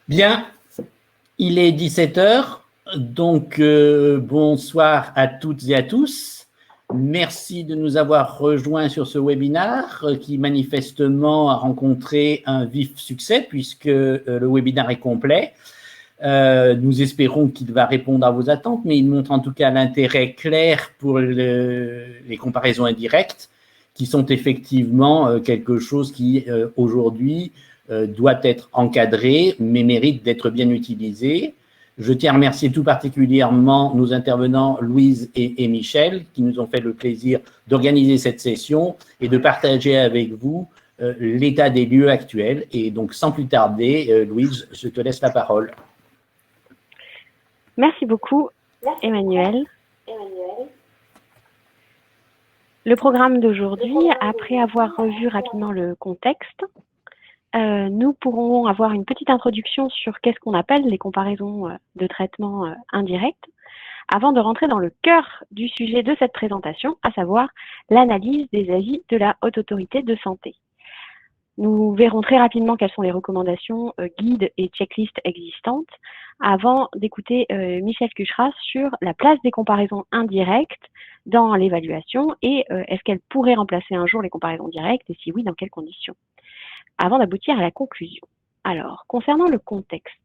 Bien, il est 17 heures, donc bonsoir à toutes et à tous. Merci de nous avoir rejoints sur ce webinaire qui manifestement a rencontré un vif succès puisque le webinaire est complet. Nous espérons qu'il va répondre à vos attentes, mais il montre en tout cas l'intérêt clair pour les comparaisons indirectes qui sont effectivement quelque chose qui aujourd'hui doit être encadré, mais mérite d'être bien utilisé. Je tiens à remercier tout particulièrement nos intervenants Louise et Michel qui nous ont fait le plaisir d'organiser cette session et de partager avec vous l'état des lieux actuels. Et donc, sans plus tarder, Louise, je te laisse la parole. Merci beaucoup, Emmanuel. Le programme d'aujourd'hui, après avoir revu rapidement le contexte, nous pourrons avoir une petite introduction sur qu'est-ce qu'on appelle les comparaisons de traitement indirect, avant de rentrer dans le cœur du sujet de cette présentation, à savoir l'analyse des avis de la Haute Autorité de Santé. Nous verrons très rapidement quelles sont les recommandations, guides et checklists existantes avant d'écouter Michel Cucheras sur la place des comparaisons indirectes dans l'évaluation et est-ce qu'elles pourraient remplacer un jour les comparaisons directes et si oui, dans quelles conditions, avant d'aboutir à la conclusion. Alors, concernant le contexte,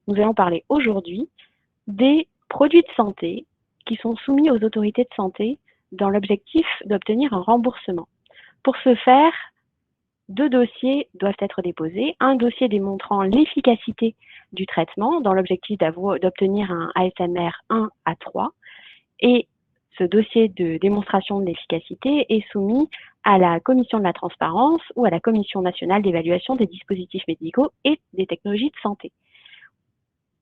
nous allons parler aujourd'hui des produits de santé qui sont soumis aux autorités de santé dans l'objectif d'obtenir un remboursement. Pour ce faire, 2 dossiers doivent être déposés. Un dossier démontrant l'efficacité du traitement dans l'objectif d'obtenir un ASMR 1 à 3. Et ce dossier de démonstration de l'efficacité est soumis à la Commission de la transparence ou à la Commission nationale d'évaluation des dispositifs médicaux et des technologies de santé.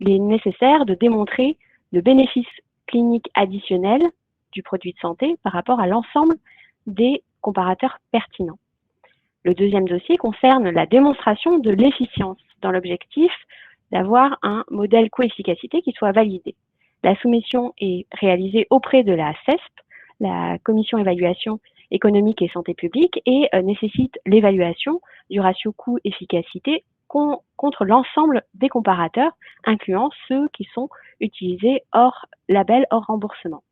Il est nécessaire de démontrer le bénéfice clinique additionnel du produit de santé par rapport à l'ensemble des comparateurs pertinents. Le deuxième dossier concerne la démonstration de l'efficience dans l'objectif d'avoir un modèle coefficacité qui soit validé. La soumission est réalisée auprès de la CESP, la Commission évaluation économique et santé publique, et nécessite l'évaluation du ratio coût-efficacité contre l'ensemble des comparateurs, incluant ceux qui sont utilisés hors label, hors remboursement.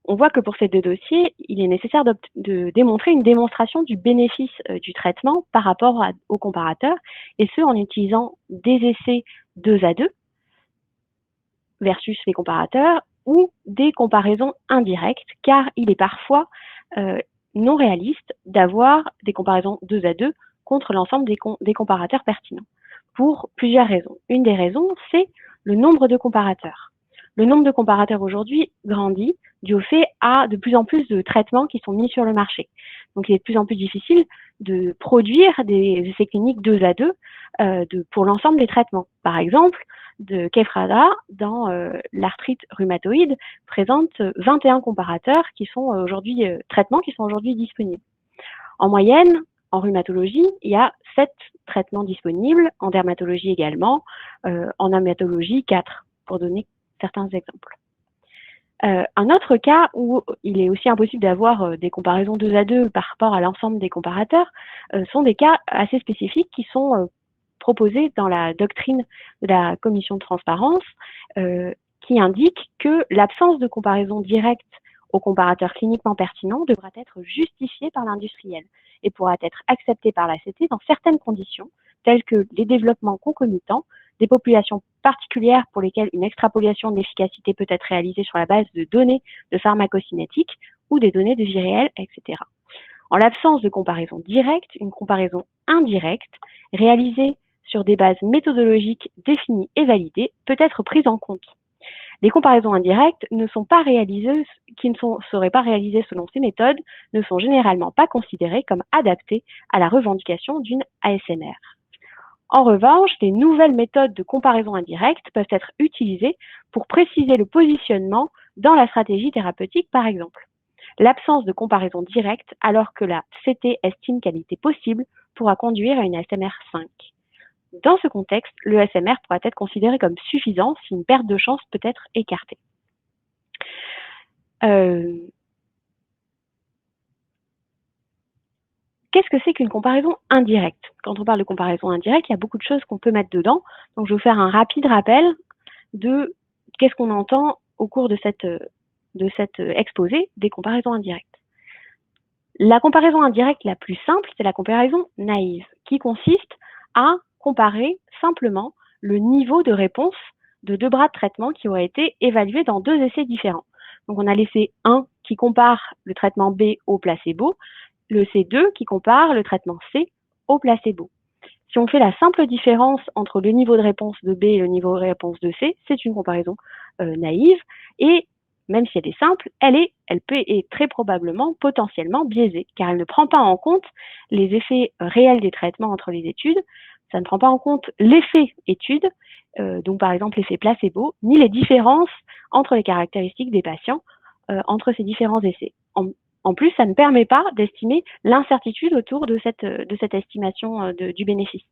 On voit que pour ces 2 dossiers, il est nécessaire de démontrer une démonstration du bénéfice du traitement par rapport aux comparateurs, et ce en utilisant des essais 2 à 2 versus les comparateurs ou des comparaisons indirectes, car il est parfois non réaliste d'avoir des comparaisons 2 à 2 contre l'ensemble des comparateurs pertinents, pour plusieurs raisons. Une des raisons, c'est le nombre de comparateurs. Le nombre de comparateurs aujourd'hui grandit dû au fait à de plus en plus de traitements qui sont mis sur le marché. Donc, il est de plus en plus difficile de produire des essais cliniques 2 à 2 pour l'ensemble des traitements. Par exemple, de Kefrada, dans l'arthrite rhumatoïde, présente 21 comparateurs qui sont aujourd'hui traitements qui sont aujourd'hui disponibles. En moyenne, en rhumatologie, il y a 7 traitements disponibles, en dermatologie également, en amatologie 4, pour donner certains exemples. Un autre cas où il est aussi impossible d'avoir des comparaisons 2 à 2 par rapport à l'ensemble des comparateurs sont des cas assez spécifiques qui sont proposés dans la doctrine de la commission de transparence qui indique que l'absence de comparaison directe aux comparateurs cliniquement pertinents devra être justifiée par l'industriel et pourra être acceptée par l'ACT dans certaines conditions, telles que les développements concomitants des populations particulières pour lesquelles une extrapolation de l'efficacité peut être réalisée sur la base de données de pharmacocinétique ou des données de vie réelle, etc. En l'absence de comparaison directe, une comparaison indirecte, réalisée sur des bases méthodologiques définies et validées, peut être prise en compte. Les comparaisons indirectes ne sont pas réalisées, qui ne seraient pas réalisées selon ces méthodes, ne sont généralement pas considérées comme adaptées à la revendication d'une ASMR. En revanche, les nouvelles méthodes de comparaison indirecte peuvent être utilisées pour préciser le positionnement dans la stratégie thérapeutique, par exemple. L'absence de comparaison directe, alors que la CT estime qu'elle était possible, pourra conduire à une ASMR 5. Dans ce contexte, le ASMR pourra être considéré comme suffisant si une perte de chance peut être écartée. qu'est-ce que c'est qu'une comparaison indirecte? Quand on parle de comparaison indirecte, il y a beaucoup de choses qu'on peut mettre dedans. Donc, je vais vous faire un rapide rappel de qu'est-ce qu'on entend au cours de cet exposé des comparaisons indirectes. La comparaison indirecte la plus simple, c'est la comparaison naïve, qui consiste à comparer simplement le niveau de réponse de deux bras de traitement qui auraient été évalués dans deux essais différents. Donc, on a l'essai 1 qui compare le traitement B au placebo, le C2 qui compare le traitement C au placebo. Si on fait la simple différence entre le niveau de réponse de B et le niveau de réponse de C, c'est une comparaison naïve et même si elle est simple, elle est très probablement potentiellement biaisée car elle ne prend pas en compte les effets réels des traitements entre les études, ça ne prend pas en compte l'effet étude, donc par exemple l'effet placebo, ni les différences entre les caractéristiques des patients entre ces différents essais. En plus, ça ne permet pas d'estimer l'incertitude autour de cette estimation du bénéfice.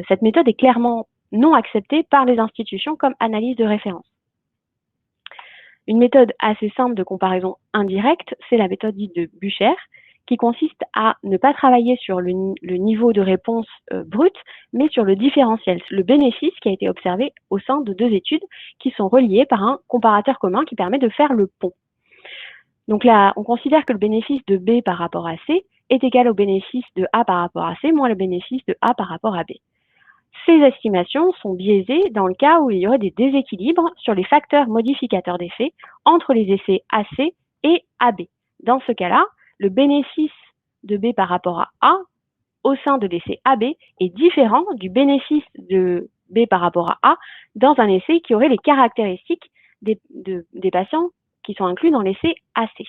Cette méthode est clairement non acceptée par les institutions comme analyse de référence. Une méthode assez simple de comparaison indirecte, c'est la méthode dite de Bucher, qui consiste à ne pas travailler sur le niveau de réponse brut, mais sur le différentiel, le bénéfice qui a été observé au sein de deux études qui sont reliées par un comparateur commun qui permet de faire le pont. Donc là, on considère que le bénéfice de B par rapport à C est égal au bénéfice de A par rapport à C moins le bénéfice de A par rapport à B. Ces estimations sont biaisées dans le cas où il y aurait des déséquilibres sur les facteurs modificateurs d'effet entre les essais AC et AB. Dans ce cas-là, le bénéfice de B par rapport à A au sein de l'essai AB est différent du bénéfice de B par rapport à A dans un essai qui aurait les caractéristiques des patients qui sont inclus dans l'essai AC.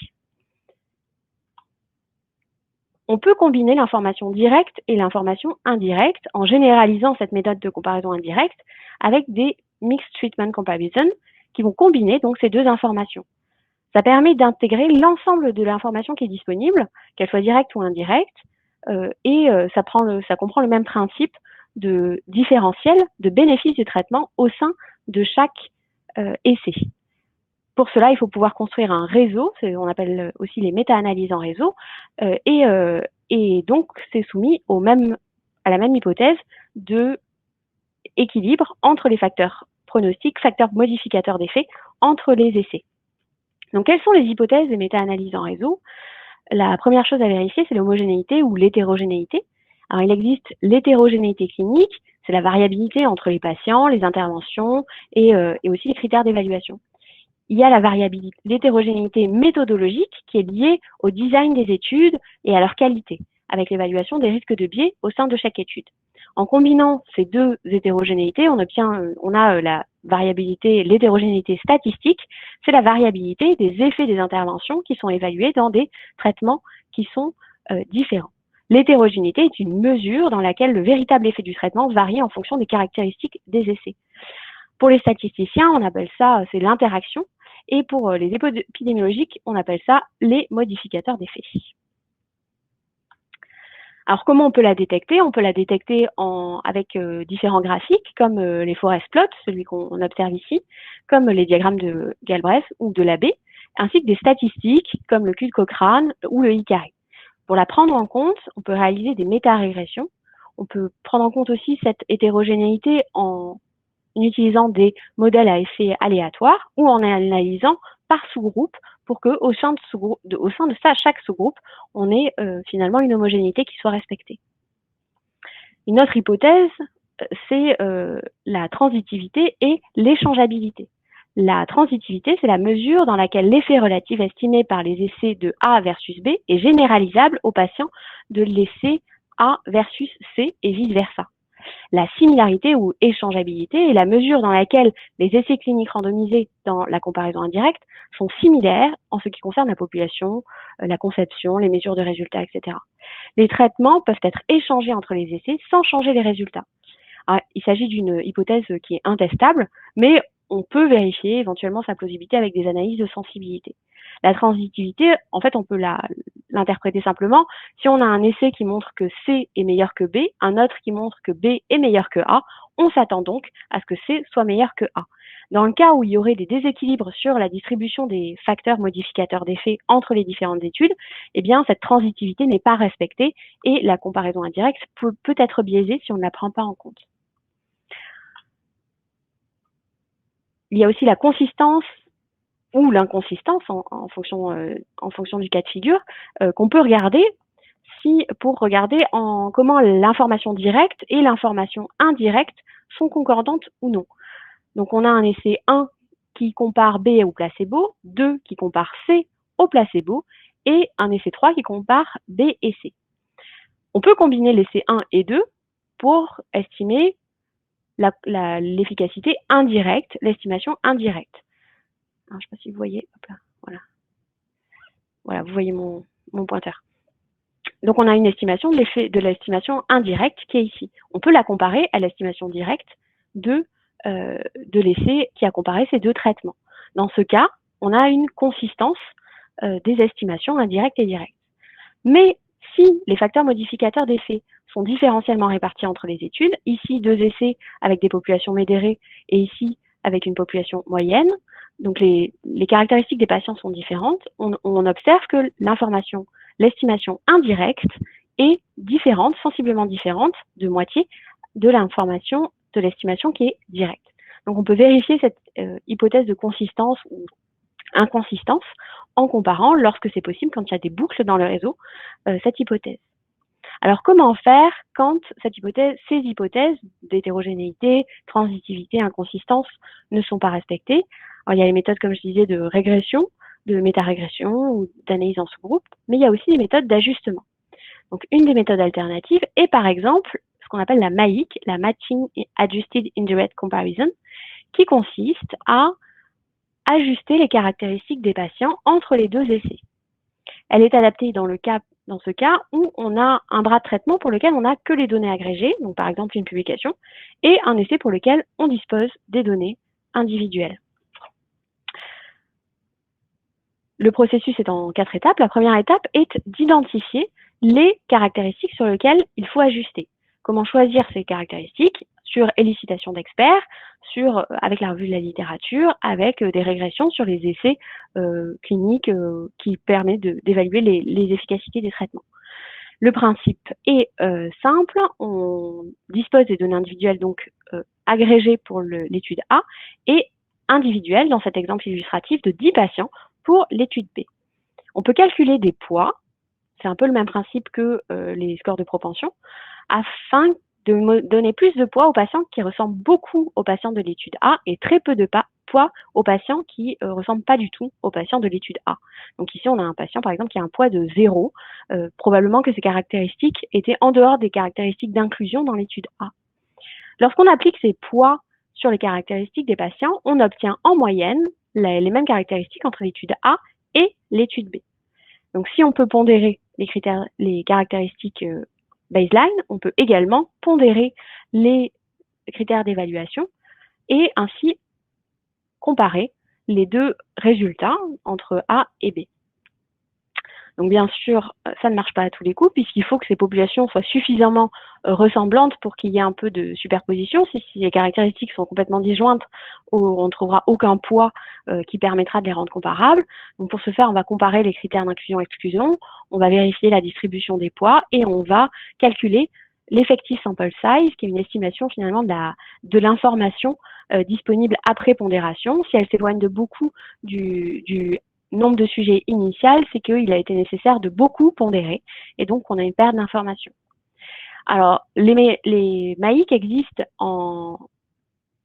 On peut combiner l'information directe et l'information indirecte en généralisant cette méthode de comparaison indirecte avec des Mixed Treatment Comparison qui vont combiner donc ces deux informations. Ça permet d'intégrer l'ensemble de l'information qui est disponible, qu'elle soit directe ou indirecte, ça comprend le même principe de différentiel de bénéfice du traitement au sein de chaque essai. Pour cela, il faut pouvoir construire un réseau, on appelle aussi les méta-analyses en réseau, et donc c'est soumis à la même hypothèse de équilibre entre les facteurs pronostiques, facteurs modificateurs d'effet entre les essais. Donc, quelles sont les hypothèses des méta-analyses en réseau? La première chose à vérifier, c'est l'homogénéité ou l'hétérogénéité. Alors, il existe l'hétérogénéité clinique, c'est la variabilité entre les patients, les interventions et aussi les critères d'évaluation. Il y a la variabilité, l'hétérogénéité méthodologique qui est liée au design des études et à leur qualité, avec l'évaluation des risques de biais au sein de chaque étude. En combinant ces deux hétérogénéités, on a la variabilité, l'hétérogénéité statistique, c'est la variabilité des effets des interventions qui sont évalués dans des traitements qui sont différents. L'hétérogénéité est une mesure dans laquelle le véritable effet du traitement varie en fonction des caractéristiques des essais. Pour les statisticiens, on appelle ça, c'est l'interaction, et pour les épidémiologiques, on appelle ça les modificateurs d'effet. Alors, comment on peut la détecter? On peut la détecter avec différents graphiques, comme les forest plots, celui qu'on observe ici, comme les diagrammes de Galbraith ou de Labbé, ainsi que des statistiques, comme le Q de Cochrane ou le I-carré. Pour la prendre en compte, on peut réaliser des méta-régressions. On peut prendre en compte aussi cette hétérogénéité en utilisant des modèles à effet aléatoire ou en analysant par sous-groupe pour que au sein de chaque sous-groupe, on ait finalement une homogénéité qui soit respectée. Une autre hypothèse, c'est la transitivité et l'échangeabilité. La transitivité, c'est la mesure dans laquelle l'effet relatif estimé par les essais de A versus B est généralisable aux patients de l'essai A versus C et vice-versa. La similarité ou échangeabilité est la mesure dans laquelle les essais cliniques randomisés dans la comparaison indirecte sont similaires en ce qui concerne la population, la conception, les mesures de résultats, etc. Les traitements peuvent être échangés entre les essais sans changer les résultats. Alors, il s'agit d'une hypothèse qui est intestable, mais on peut vérifier éventuellement sa plausibilité avec des analyses de sensibilité. La transitivité, en fait, on peut l'interpréter simplement. Si on a un essai qui montre que C est meilleur que B, un autre qui montre que B est meilleur que A, on s'attend donc à ce que C soit meilleur que A. Dans le cas où il y aurait des déséquilibres sur la distribution des facteurs modificateurs d'effet entre les différentes études, eh bien, cette transitivité n'est pas respectée et la comparaison indirecte peut être biaisée si on ne la prend pas en compte. Il y a aussi la consistance ou l'inconsistance en fonction du cas de figure qu'on peut regarder pour regarder comment l'information directe et l'information indirecte sont concordantes ou non. Donc, on a un essai 1 qui compare B au placebo, 2 qui compare C au placebo et un essai 3 qui compare B et C. On peut combiner l'essai 1 et 2 pour estimer l'efficacité indirecte, l'estimation indirecte. Alors, je ne sais pas si vous voyez, hop là, voilà, vous voyez mon pointeur. Donc, on a une estimation de l'effet de l'estimation indirecte qui est ici. On peut la comparer à l'estimation directe de l'essai qui a comparé ces deux traitements. Dans ce cas, on a une consistance des estimations indirectes et directes. Mais si les facteurs modificateurs d'effet sont différentiellement répartis entre les études, ici 2 essais avec des populations modérées et ici avec une population moyenne, donc les caractéristiques des patients sont différentes, on observe que l'information, l'estimation indirecte est différente, sensiblement différente, de moitié, de l'information de l'estimation qui est directe. Donc on peut vérifier cette hypothèse de consistance ou inconsistance en comparant, lorsque c'est possible, quand il y a des boucles dans le réseau, cette hypothèse. Alors comment faire quand ces hypothèses d'hétérogénéité, transitivité, inconsistance ne sont pas respectées? Alors, il y a les méthodes, comme je disais, de régression, de métarégression ou d'analyse en sous-groupe, mais il y a aussi des méthodes d'ajustement. Donc une des méthodes alternatives est par exemple ce qu'on appelle la MAIC, la Matching Adjusted Indirect Comparison, qui consiste à ajuster les caractéristiques des patients entre les deux essais. Elle est adaptée dans ce cas où on a un bras de traitement pour lequel on n'a que les données agrégées, donc par exemple une publication, et un essai pour lequel on dispose des données individuelles. Le processus est en 4 étapes. La première étape est d'identifier les caractéristiques sur lesquelles il faut ajuster. Comment choisir ces caractéristiques? Sur élucidation d'experts, avec la revue de la littérature, avec des régressions sur les essais cliniques qui permettent d'évaluer les efficacités des traitements. Le principe est simple, on dispose des données individuelles donc agrégées pour l'étude A et individuelles, dans cet exemple illustratif, de 10 patients pour l'étude B. On peut calculer des poids, c'est un peu le même principe que les scores de propension, afin de donner plus de poids aux patients qui ressemblent beaucoup aux patients de l'étude A et très peu de poids aux patients qui ne ressemblent pas du tout aux patients de l'étude A. Donc ici, on a un patient, par exemple, qui a un poids de 0. Probablement que ces caractéristiques étaient en dehors des caractéristiques d'inclusion dans l'étude A. Lorsqu'on applique ces poids sur les caractéristiques des patients, on obtient en moyenne les mêmes caractéristiques entre l'étude A et l'étude B. Donc si on peut pondérer les caractéristiques baseline, on peut également pondérer les critères d'évaluation et ainsi comparer les deux résultats entre A et B. Donc bien sûr, ça ne marche pas à tous les coups puisqu'il faut que ces populations soient suffisamment ressemblantes pour qu'il y ait un peu de superposition. Si les caractéristiques sont complètement disjointes, on ne trouvera aucun poids qui permettra de les rendre comparables. Donc pour ce faire, on va comparer les critères d'inclusion-exclusion, on va vérifier la distribution des poids et on va calculer l'effective sample size, qui est une estimation finalement de l'information disponible après pondération. Si elle s'éloigne de beaucoup du nombre de sujets initial, c'est qu'il a été nécessaire de beaucoup pondérer et donc on a une perte d'informations. Alors, les MAIC existent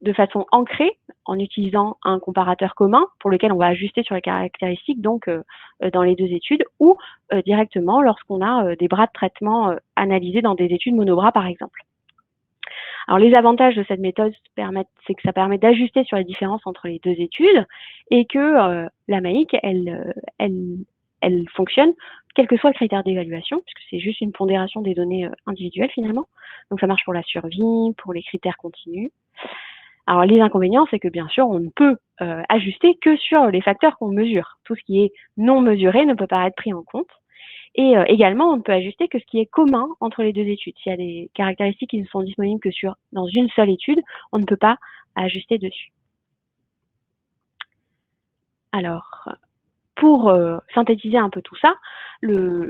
de façon ancrée en utilisant un comparateur commun pour lequel on va ajuster sur les caractéristiques donc dans les deux études ou directement lorsqu'on a des bras de traitement analysés dans des études monobras par exemple. Alors les avantages de cette méthode, c'est que ça permet d'ajuster sur les différences entre les deux études et que la MAIC, elle fonctionne quel que soit le critère d'évaluation, puisque c'est juste une pondération des données individuelles finalement. Donc ça marche pour la survie, pour les critères continus. Alors les inconvénients, c'est que bien sûr, on ne peut ajuster que sur les facteurs qu'on mesure. Tout ce qui est non mesuré ne peut pas être pris en compte. Et également, on ne peut ajuster que ce qui est commun entre les deux études. S'il y a des caractéristiques qui ne sont disponibles que dans une seule étude, on ne peut pas ajuster dessus. Alors, pour synthétiser un peu tout ça,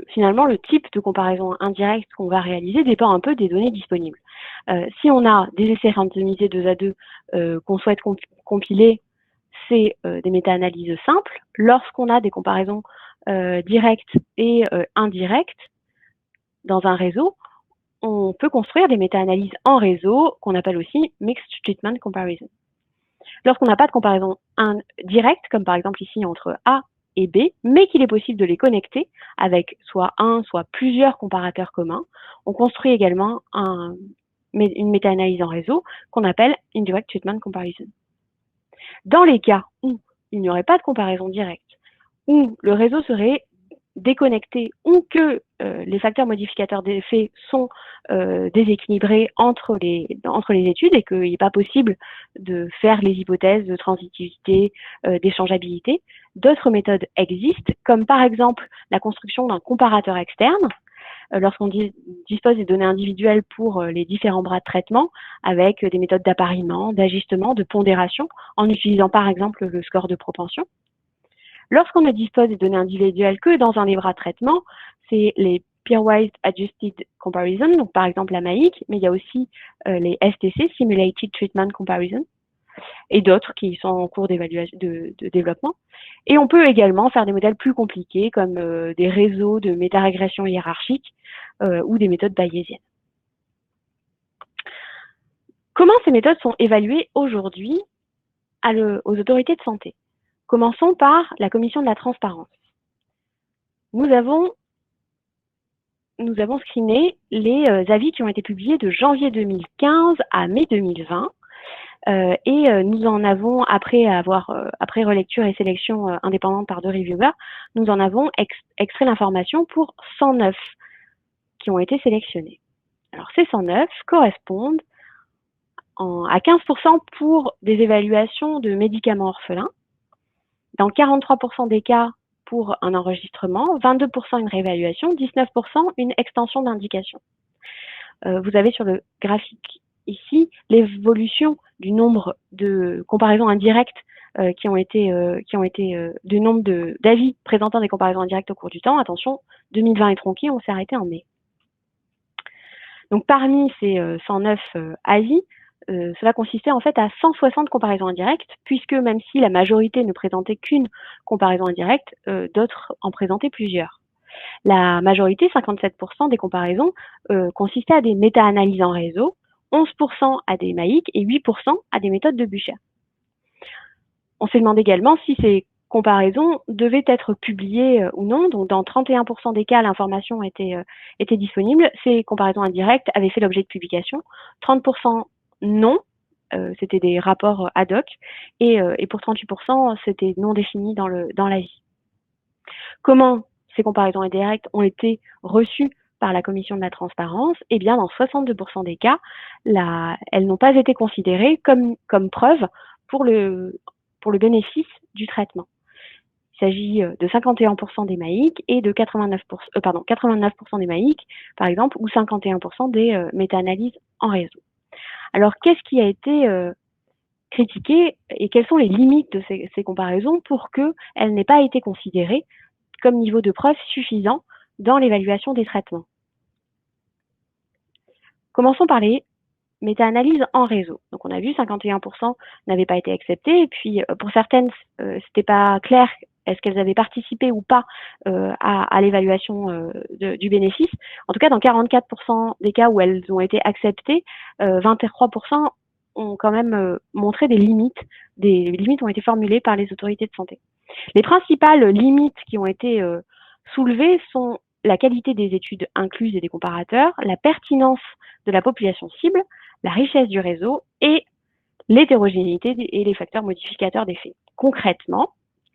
finalement, le type de comparaison indirecte qu'on va réaliser dépend un peu des données disponibles. Si on a des essais randomisés 2 à 2 qu'on souhaite compiler, c'est des méta-analyses simples. Lorsqu'on a des comparaisons directes et indirectes dans un réseau, on peut construire des méta-analyses en réseau qu'on appelle aussi Mixed Treatment Comparison. Lorsqu'on n'a pas de comparaison directe, comme par exemple ici entre A et B, mais qu'il est possible de les connecter avec soit un, soit plusieurs comparateurs communs, on construit également une méta-analyse en réseau qu'on appelle Indirect Treatment Comparison. Dans les cas où il n'y aurait pas de comparaison directe, où le réseau serait déconnecté ou que les facteurs modificateurs d'effet sont déséquilibrés entre les études et qu'il n'est pas possible de faire les hypothèses de transitivité, d'échangeabilité, d'autres méthodes existent, comme par exemple la construction d'un comparateur externe, lorsqu'on dispose des données individuelles pour les différents bras de traitement, avec des méthodes d'appariement, d'ajustement, de pondération, en utilisant par exemple le score de propension. Lorsqu'on ne dispose des données individuelles que dans un des bras de traitement, c'est les Peerwise Adjusted Comparison, donc par exemple la MAIC, mais il y a aussi les STC, Simulated Treatment Comparison, et d'autres qui sont en cours de développement. Et on peut également faire des modèles plus compliqués, comme des réseaux de métarégression hiérarchique ou des méthodes bayésiennes. Comment ces méthodes sont évaluées aujourd'hui aux autorités de santé? Commençons par la commission de la transparence. Nous avons screené les avis qui ont été publiés de janvier 2015 à mai 2020 et nous en avons, après relecture et sélection indépendante par 2 reviewers, nous en avons extrait l'information pour 109 qui ont été sélectionnés. Alors ces 109 correspondent à 15% pour des évaluations de médicaments orphelins, dans 43% des cas pour un enregistrement, 22% une réévaluation, 19% une extension d'indication. Vous avez sur le graphique ici l'évolution du nombre de comparaisons indirectes du nombre d'avis présentant des comparaisons indirectes au cours du temps. Attention, 2020 est tronqué, on s'est arrêté en mai. Donc parmi ces 109 avis, cela consistait en fait à 160 comparaisons indirectes, puisque même si la majorité ne présentait qu'une comparaison indirecte, d'autres en présentaient plusieurs. La majorité, 57% des comparaisons, consistaient à des méta-analyses en réseau, 11% à des MAIC et 8% à des méthodes de Bucher. On s'est demandé également si ces comparaisons devaient être publiées ou non. Donc, dans 31% des cas, l'information était disponible. Ces comparaisons indirectes avaient fait l'objet de publication. 30% non, c'était des rapports ad hoc. Et pour 38%, c'était non défini dans l'avis. Comment ces comparaisons indirectes ont été reçues par la commission de la transparence? Eh bien, dans 62% des cas, elles n'ont pas été considérées comme preuve pour le bénéfice du traitement. Il s'agit de 51% des MAIC et de 89% des MAIC, par exemple, ou 51% des méta-analyses en réseau. Alors, qu'est-ce qui a été critiqué et quelles sont les limites de ces comparaisons pour qu'elles n'aient pas été considérées comme niveau de preuve suffisant dans l'évaluation des traitements? Commençons par les méta-analyses en réseau. Donc, on a vu 51% n'avaient pas été acceptées, et puis pour certaines, c'était pas clair est-ce qu'elles avaient participé ou pas à l'évaluation du bénéfice. En tout cas, dans 44% des cas où elles ont été acceptées, 23% ont quand même montré des limites. Des limites ont été formulées par les autorités de santé. Les principales limites qui ont été soulevées sont la qualité des études incluses et des comparateurs, la pertinence de la population cible, la richesse du réseau et l'hétérogénéité et les facteurs modificateurs d'effet. Concrètement,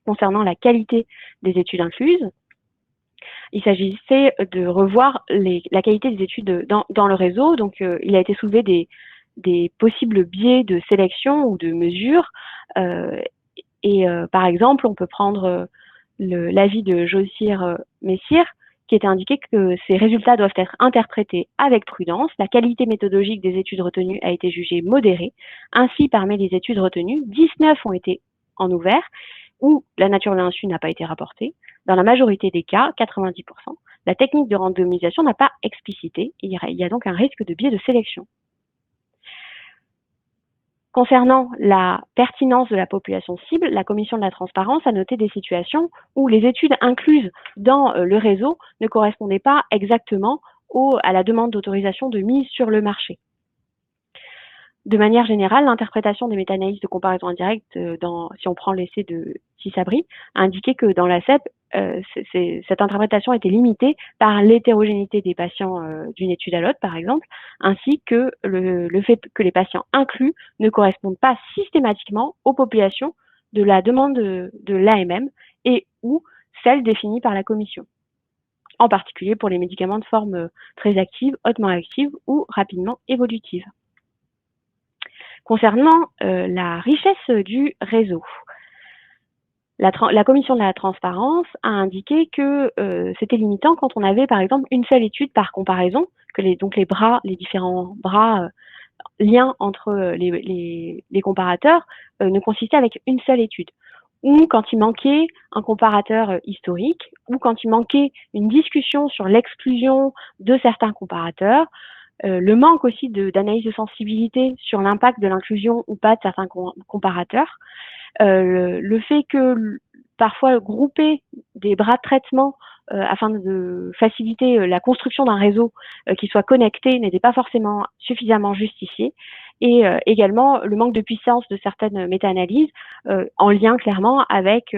concernant la qualité des études incluses, il s'agissait de revoir la qualité des études dans le réseau. Donc, il a été soulevé des possibles biais de sélection ou de mesure. Par exemple, on peut prendre l'avis de Josir Messire, qui était indiqué que ces résultats doivent être interprétés avec prudence. La qualité méthodologique des études retenues a été jugée modérée. Ainsi, parmi les études retenues, 19 ont été en ouvert où la nature de l'insu n'a pas été rapportée, dans la majorité des cas, 90%, la technique de randomisation n'a pas explicité. Il y a donc un risque de biais de sélection. Concernant la pertinence de la population cible, la Commission de la transparence a noté des situations où les études incluses dans le réseau ne correspondaient pas exactement à la demande d'autorisation de mise sur le marché. De manière générale, l'interprétation des méta-analyses de comparaison indirecte, si on prend l'essai de Tissabri, a indiqué que dans la CEP, cette interprétation était limitée par l'hétérogénéité des patients d'une étude à l'autre, par exemple, ainsi que le fait que les patients inclus ne correspondent pas systématiquement aux populations de la demande de l'AMM et ou celles définies par la Commission, en particulier pour les médicaments de forme très active, hautement active ou rapidement évolutive. Concernant la richesse du réseau, la Commission de la transparence a indiqué que c'était limitant quand on avait par exemple une seule étude par comparaison, que les différents bras liens entre les comparateurs ne consistaient avec une seule étude, ou quand il manquait un comparateur historique, ou quand il manquait une discussion sur l'exclusion de certains comparateurs, le manque aussi d'analyse de sensibilité sur l'impact de l'inclusion ou pas de certains comparateurs, le fait que parfois grouper des bras de traitement afin de faciliter la construction d'un réseau qui soit connecté n'était pas forcément suffisamment justifié, et également le manque de puissance de certaines méta-analyses en lien clairement avec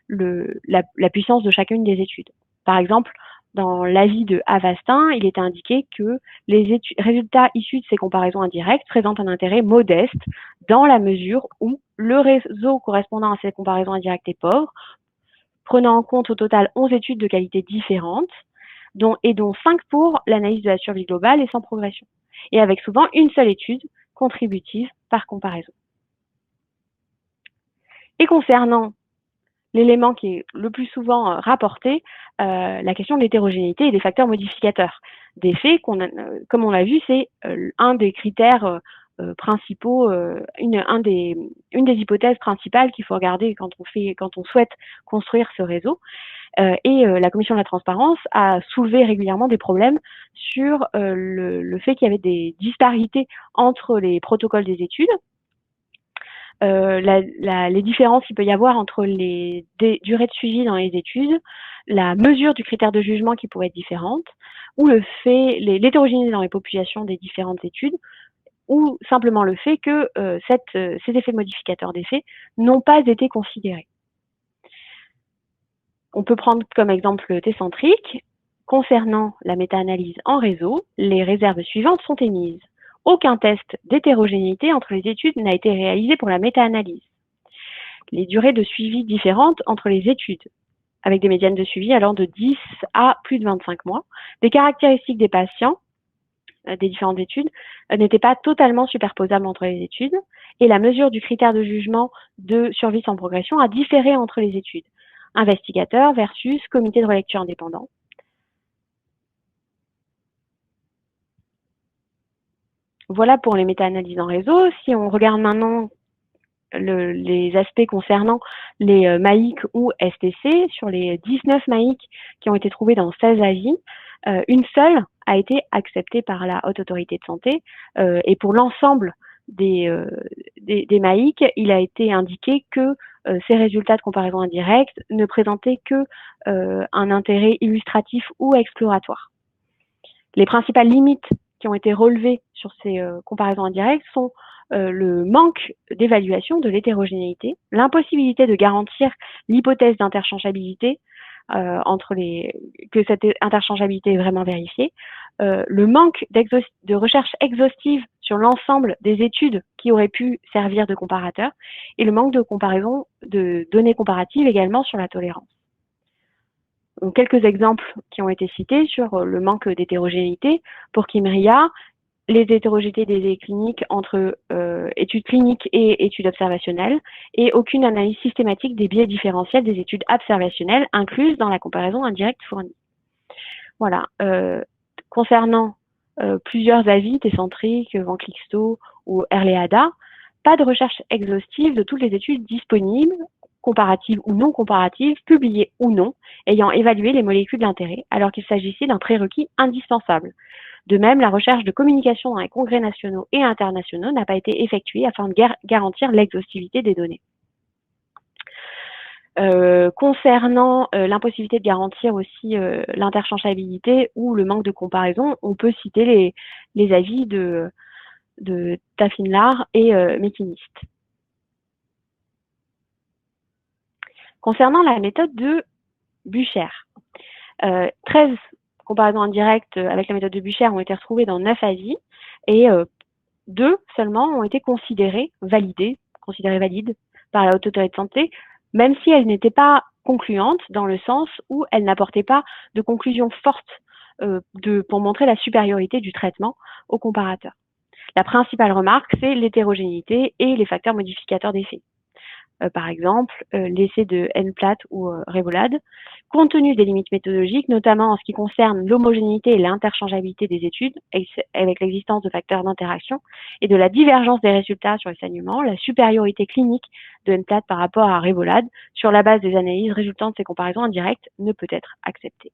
la puissance de chacune des études. Par exemple, dans l'avis de Avastin, il était indiqué que les résultats issus de ces comparaisons indirectes présentent un intérêt modeste dans la mesure où le réseau correspondant à ces comparaisons indirectes est pauvre, prenant en compte au total 11 études de qualité différentes, dont 5 pour l'analyse de la survie globale et sans progression, et avec souvent une seule étude contributive par comparaison. Et concernant l'élément qui est le plus souvent rapporté, la question de l'hétérogénéité et des facteurs modificateurs. Des faits, comme on l'a vu, c'est un des critères principaux, une des hypothèses principales qu'il faut regarder quand on souhaite construire ce réseau. Et la Commission de la transparence a soulevé régulièrement des problèmes sur le fait qu'il y avait des disparités entre les protocoles des études. Les différences qu'il peut y avoir entre les durées de suivi dans les études, la mesure du critère de jugement qui pourrait être différente, ou l'hétérogénéité dans les populations des différentes études, ou simplement le fait que ces effets modificateurs d'effets n'ont pas été considérés. On peut prendre comme exemple Técentrique. Concernant la méta-analyse en réseau, les réserves suivantes sont émises. Aucun test d'hétérogénéité entre les études n'a été réalisé pour la méta-analyse. Les durées de suivi différentes entre les études, avec des médianes de suivi allant de 10 à plus de 25 mois. Des caractéristiques des patients des différentes études n'étaient pas totalement superposables entre les études, et la mesure du critère de jugement de survie sans progression a différé entre les études. Investigateur versus comité de relecture indépendant. Voilà pour les méta-analyses en réseau. Si on regarde maintenant les aspects concernant les MAIC ou STC, sur les 19 MAIC qui ont été trouvés dans 16 avis, une seule a été acceptée par la Haute Autorité de Santé, et pour l'ensemble des MAIC, il a été indiqué que ces résultats de comparaison indirecte ne présentaient que un intérêt illustratif ou exploratoire. Les principales limites qui ont été relevées sur ces comparaisons indirectes sont le manque d'évaluation de l'hétérogénéité, l'impossibilité de garantir l'hypothèse d'interchangeabilité que cette interchangeabilité est vraiment vérifiée, le manque de recherche exhaustive sur l'ensemble des études qui auraient pu servir de comparateur, et le manque de comparaison de données comparatives également sur la tolérance. Donc, quelques exemples qui ont été cités sur le manque d'hétérogénéité. Pour Kymriah, les hétérogénéités des essais cliniques entre études cliniques et études observationnelles, et aucune analyse systématique des biais différentiels des études observationnelles incluses dans la comparaison indirecte fournie. Voilà. Concernant plusieurs avis, Técentrique, Van Clixto ou Erleada, pas de recherche exhaustive de toutes les études disponibles comparatives ou non comparatives, publiées ou non, ayant évalué les molécules d'intérêt, alors qu'il s'agissait d'un prérequis indispensable. De même, la recherche de communication dans les congrès nationaux et internationaux n'a pas été effectuée afin de garantir l'exhaustivité des données. Concernant l'impossibilité de garantir aussi l'interchangeabilité ou le manque de comparaison, on peut citer les avis de Tafinlar et Mekinist. Concernant la méthode de Bucher, 13 comparaisons indirectes avec la méthode de Bucher ont été retrouvées dans 9 avis et 2 seulement ont été considérées valides par la Haute Autorité de Santé, même si elles n'étaient pas concluantes dans le sens où elles n'apportaient pas de conclusion forte pour montrer la supériorité du traitement au comparateur. La principale remarque, c'est l'hétérogénéité et les facteurs modificateurs d'effet. Par exemple, l'essai de Henplat ou Revolade, compte tenu des limites méthodologiques, notamment en ce qui concerne l'homogénéité et l'interchangeabilité des études, avec l'existence de facteurs d'interaction, et de la divergence des résultats sur les saignements, la supériorité clinique de Henplat par rapport à Revolade, sur la base des analyses résultant de ces comparaisons indirectes, ne peut être acceptée.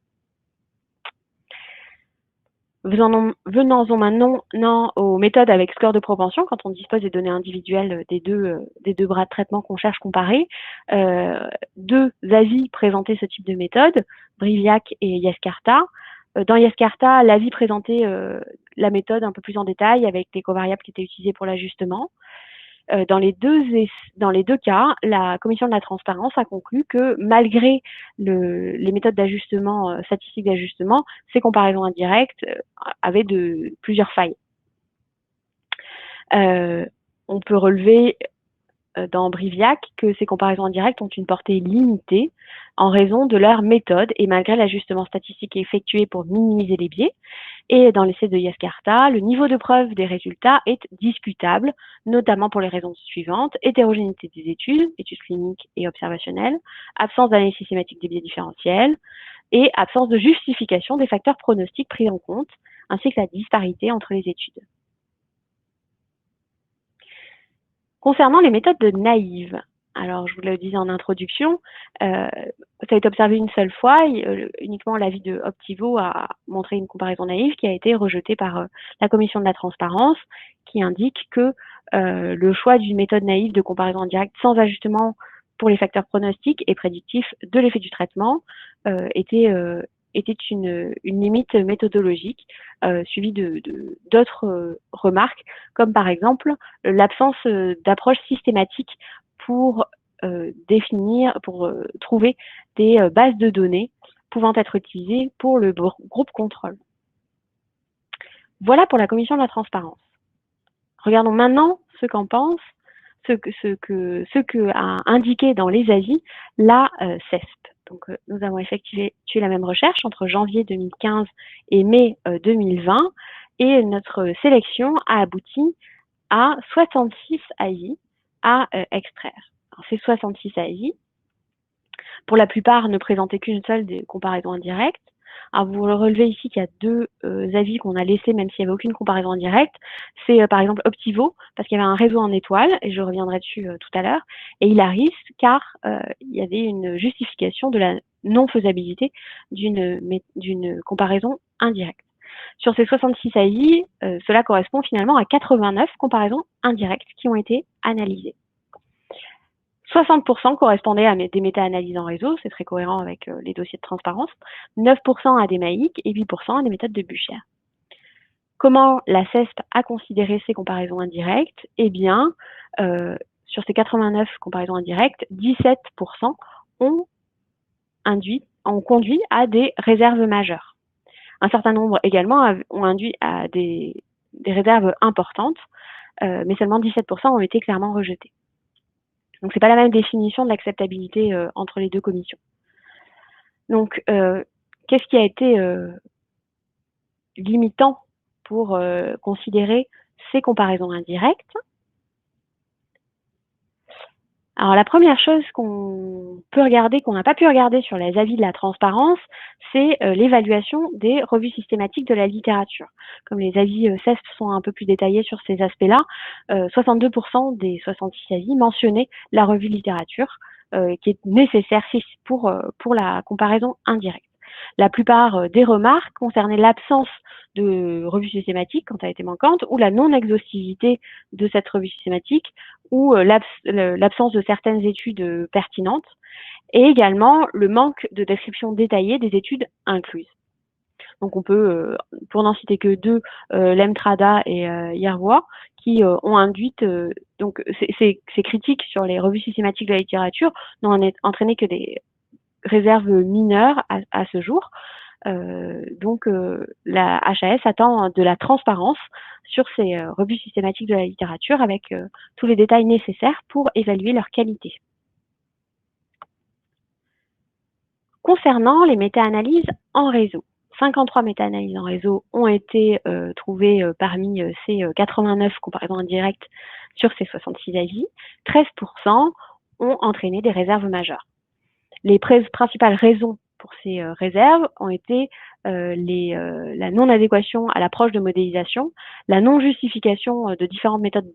Venons-en maintenant aux méthodes avec score de propension, quand on dispose des données individuelles des deux bras de traitement qu'on cherche comparer. 2 avis présentaient ce type de méthode, Briviac et Yascarta. Dans Yascarta, l'avis présentait la méthode un peu plus en détail avec les covariables qui étaient utilisées pour l'ajustement. Dans les deux cas, la commission de la transparence a conclu que malgré les méthodes d'ajustement, statistiques d'ajustement, ces comparaisons indirectes avaient plusieurs failles. On peut relever dans Briviac que ces comparaisons indirectes ont une portée limitée en raison de leur méthode et malgré l'ajustement statistique effectué pour minimiser les biais. Et dans l'essai de Yascarta, le niveau de preuve des résultats est discutable, notamment pour les raisons suivantes: hétérogénéité des études cliniques et observationnelles, absence d'analyse systématique des biais différentiels et absence de justification des facteurs pronostiques pris en compte, ainsi que la disparité entre les études. Concernant les méthodes de naïve, alors je vous le disais en introduction, ça a été observé une seule fois, uniquement l'avis de Optivo a montré une comparaison naïve qui a été rejetée par la commission de la transparence, qui indique que le choix d'une méthode naïve de comparaison indirecte sans ajustement pour les facteurs pronostiques et prédictifs de l'effet du traitement était une limite méthodologique, suivie d'autres remarques, comme par exemple l'absence d'approche systématique pour trouver des bases de données pouvant être utilisées pour le groupe contrôle. Voilà pour la commission de la transparence. Regardons maintenant ce qu'en pense, ce que a indiqué dans les avis la CESP. Donc, nous avons effectué la même recherche entre janvier 2015 et mai 2020 et notre sélection a abouti à 66 avis à extraire. Alors, ces 66 avis, pour la plupart, ne présentaient qu'une seule des comparaisons indirectes. Alors, vous relevez ici qu'il y a 2 avis qu'on a laissés, même s'il n'y avait aucune comparaison indirecte. C'est par exemple Optivo, parce qu'il y avait un réseau en étoile, et je reviendrai dessus tout à l'heure, et Hilaris, car il y avait une justification de la non-faisabilité d'une comparaison indirecte. Sur ces 66 avis, cela correspond finalement à 89 comparaisons indirectes qui ont été analysées. 60% correspondaient à des méta-analyses en réseau, c'est très cohérent avec les dossiers de transparence, 9% à des MAIC et 8% à des méthodes de Bucher. Comment la CESP a considéré ces comparaisons indirectes? Eh bien, sur ces 89 comparaisons indirectes, 17% ont conduit à des réserves majeures. Un certain nombre également ont induit à des réserves importantes, mais seulement 17% ont été clairement rejetés. Donc, c'est pas la même définition de l'acceptabilité entre les 2 commissions. Donc, qu'est-ce qui a été limitant pour considérer ces comparaisons indirectes? Alors, la première chose qu'on peut regarder, qu'on n'a pas pu regarder sur les avis de la transparence, c'est l'évaluation des revues systématiques de la littérature. Comme les avis CESP sont un peu plus détaillés sur ces aspects-là, 62% des 66 avis mentionnaient la revue littérature qui est nécessaire pour la comparaison indirecte. La plupart des remarques concernaient l'absence de revue systématique quand elle était manquante, ou la non-exhaustivité de cette revue systématique, ou l'absence de certaines études pertinentes, et également le manque de description détaillée des études incluses. Donc on peut, pour n'en citer que deux, Lemtrada et Yervois, qui ont induit donc ces critiques sur les revues systématiques de la littérature n'ont entraîné que des réserves mineures à ce jour. Donc la HAS attend de la transparence sur ces revues systématiques de la littérature avec tous les détails nécessaires pour évaluer leur qualité. Concernant les méta-analyses en réseau, 53 méta-analyses en réseau ont été trouvées parmi ces 89 comparaisons indirectes sur ces 66 avis. 13% ont entraîné des réserves majeures. Les principales raisons pour ces réserves ont été la non-adéquation à l'approche de modélisation, la non-justification de différentes méthodes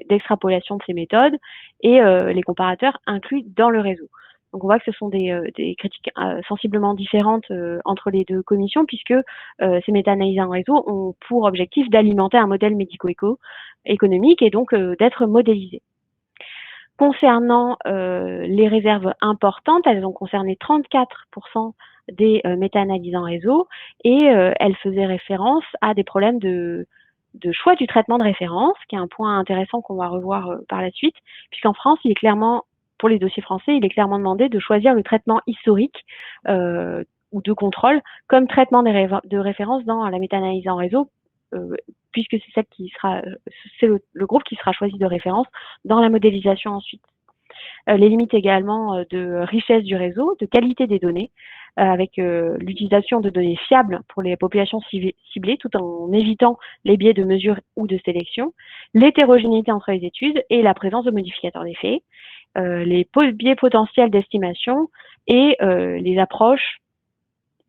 d'extrapolation de ces méthodes et les comparateurs inclus dans le réseau. Donc on voit que ce sont des critiques sensiblement différentes entre les deux commissions, puisque ces méta-analyses en réseau ont pour objectif d'alimenter un modèle médico-économique et donc d'être modélisées. Concernant les réserves importantes, elles ont concerné 34% des méta-analyses en réseau et elles faisaient référence à des problèmes de choix du traitement de référence, qui est un point intéressant qu'on va revoir par la suite, puisqu'en France, pour les dossiers français, il est clairement demandé de choisir le traitement historique ou de contrôle comme traitement de référence dans la méta-analyse en réseau, puisque c'est le groupe qui sera choisi de référence dans la modélisation ensuite. Les limites également de richesse du réseau, de qualité des données, avec l'utilisation de données fiables pour les populations ciblées, tout en évitant les biais de mesure ou de sélection, l'hétérogénéité entre les études et la présence de modificateurs d'effet, les biais potentiels d'estimation et les approches,